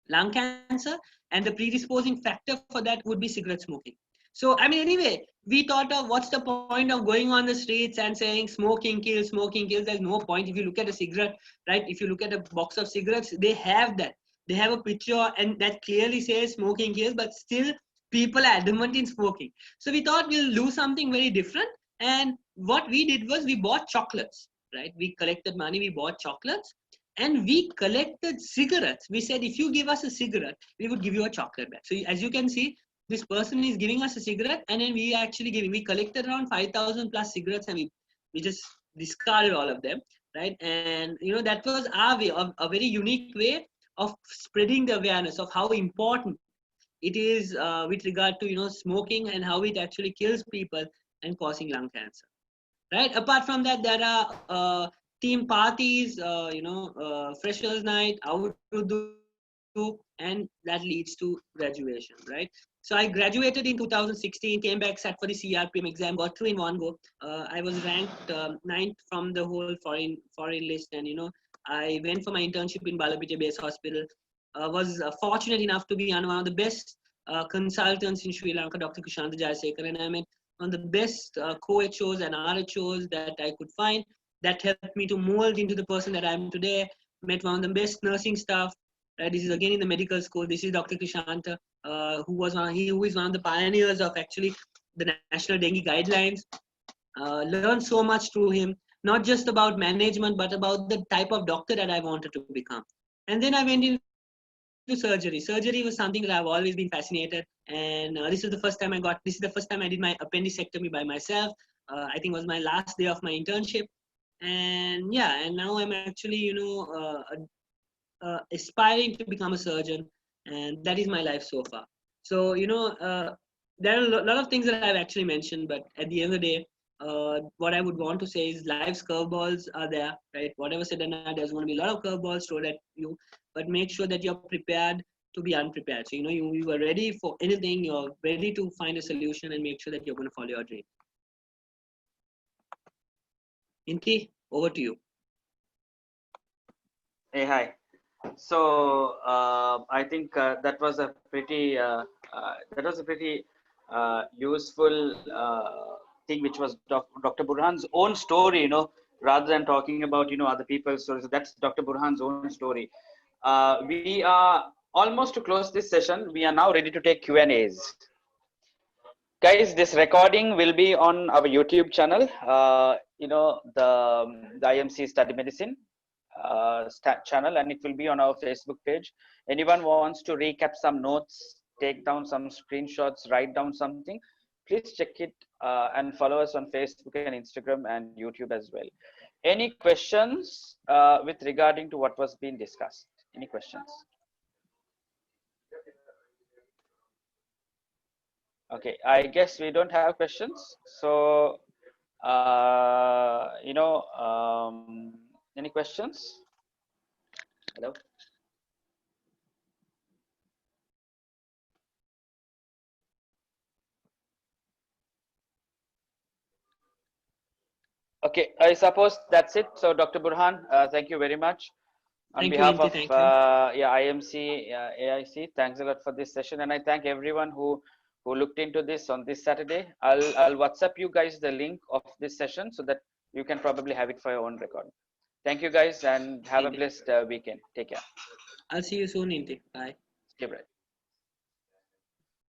lung cancer, and the predisposing factor for that would be cigarette smoking. So, I mean, anyway, we thought of what's the point of going on the streets and saying smoking kills, smoking kills. There's no point. If you look at a cigarette, right? If you look at a box of cigarettes, they have that. They have a picture and that clearly says smoking kills, but still people are adamant in smoking. So we thought we'll do something very different. And what we did was we bought chocolates, right? We collected money, we bought chocolates, and we collected cigarettes. We said, if you give us a cigarette, we would give you a chocolate back. So as you can see, this person is giving us a cigarette, and then we actually giving. We collected around 5,000 plus cigarettes, and we just discarded all of them, right? And that was our way, of a very unique way of spreading the awareness of how important it is with regard to smoking and how it actually kills people and causing lung cancer, right? Apart from that, there are team parties, freshers night, and that leads to graduation, right? So I graduated in 2016, came back, sat for the CRPM exam, got through in one go. I was ranked ninth from the whole foreign list, and I went for my internship in Balapitiya Base Hospital. Was fortunate enough to be one of the best consultants in Sri Lanka, Dr. Kushanta Jayasekar, and I met one of the best co-HOs and RHOs that I could find, that helped me to mold into the person that I am today. Met one of the best nursing staff. This is again in the medical school. This is Dr. Kishanta, who is one of the pioneers of actually the National Dengue Guidelines. Learned so much through him, not just about management, but about the type of doctor that I wanted to become. And then I went into surgery. Surgery was something that I've always been fascinated. And this is the first time I did my appendicectomy by myself. I think it was my last day of my internship. And yeah, and now I'm actually, aspiring to become a surgeon. And that is my life so far. So, there are a lot of things that I've actually mentioned, but at the end of the day, what I would want to say is life's curveballs are there, right? Whatever said and done, there's going to be a lot of curveballs thrown at you, but make sure that you're prepared to be unprepared. So, you are ready for anything, you're ready to find a solution, and make sure that you're going to follow your dream. Inti, over to you. Hey, hi. So I think that was a pretty useful thing, which was Dr. Burhan's own story, rather than talking about other people's stories. So that's Dr. Burhan's own story. We are almost to close this session. We are now ready to take Q&As. Guys, this recording will be on our YouTube channel. The IMC Study Medicine channel, and it will be on our Facebook page. Anyone wants to recap some notes, take down some screenshots, write down something, please check it and follow us on Facebook and Instagram and YouTube as well. Any questions with regarding to what was being discussed? Any questions? Okay, I guess we don't have questions. So, any questions? Hello? Okay, I suppose that's it. So, Dr. Burhan, thank you very much. On behalf of IMC, AIC, thanks a lot for this session, and I thank everyone who looked into this on this Saturday. I'll WhatsApp you guys the link of this session so that you can probably have it for your own record. Thank you guys, and have a blessed weekend. Take care. I'll see you soon, Inti. Bye. Okay, right.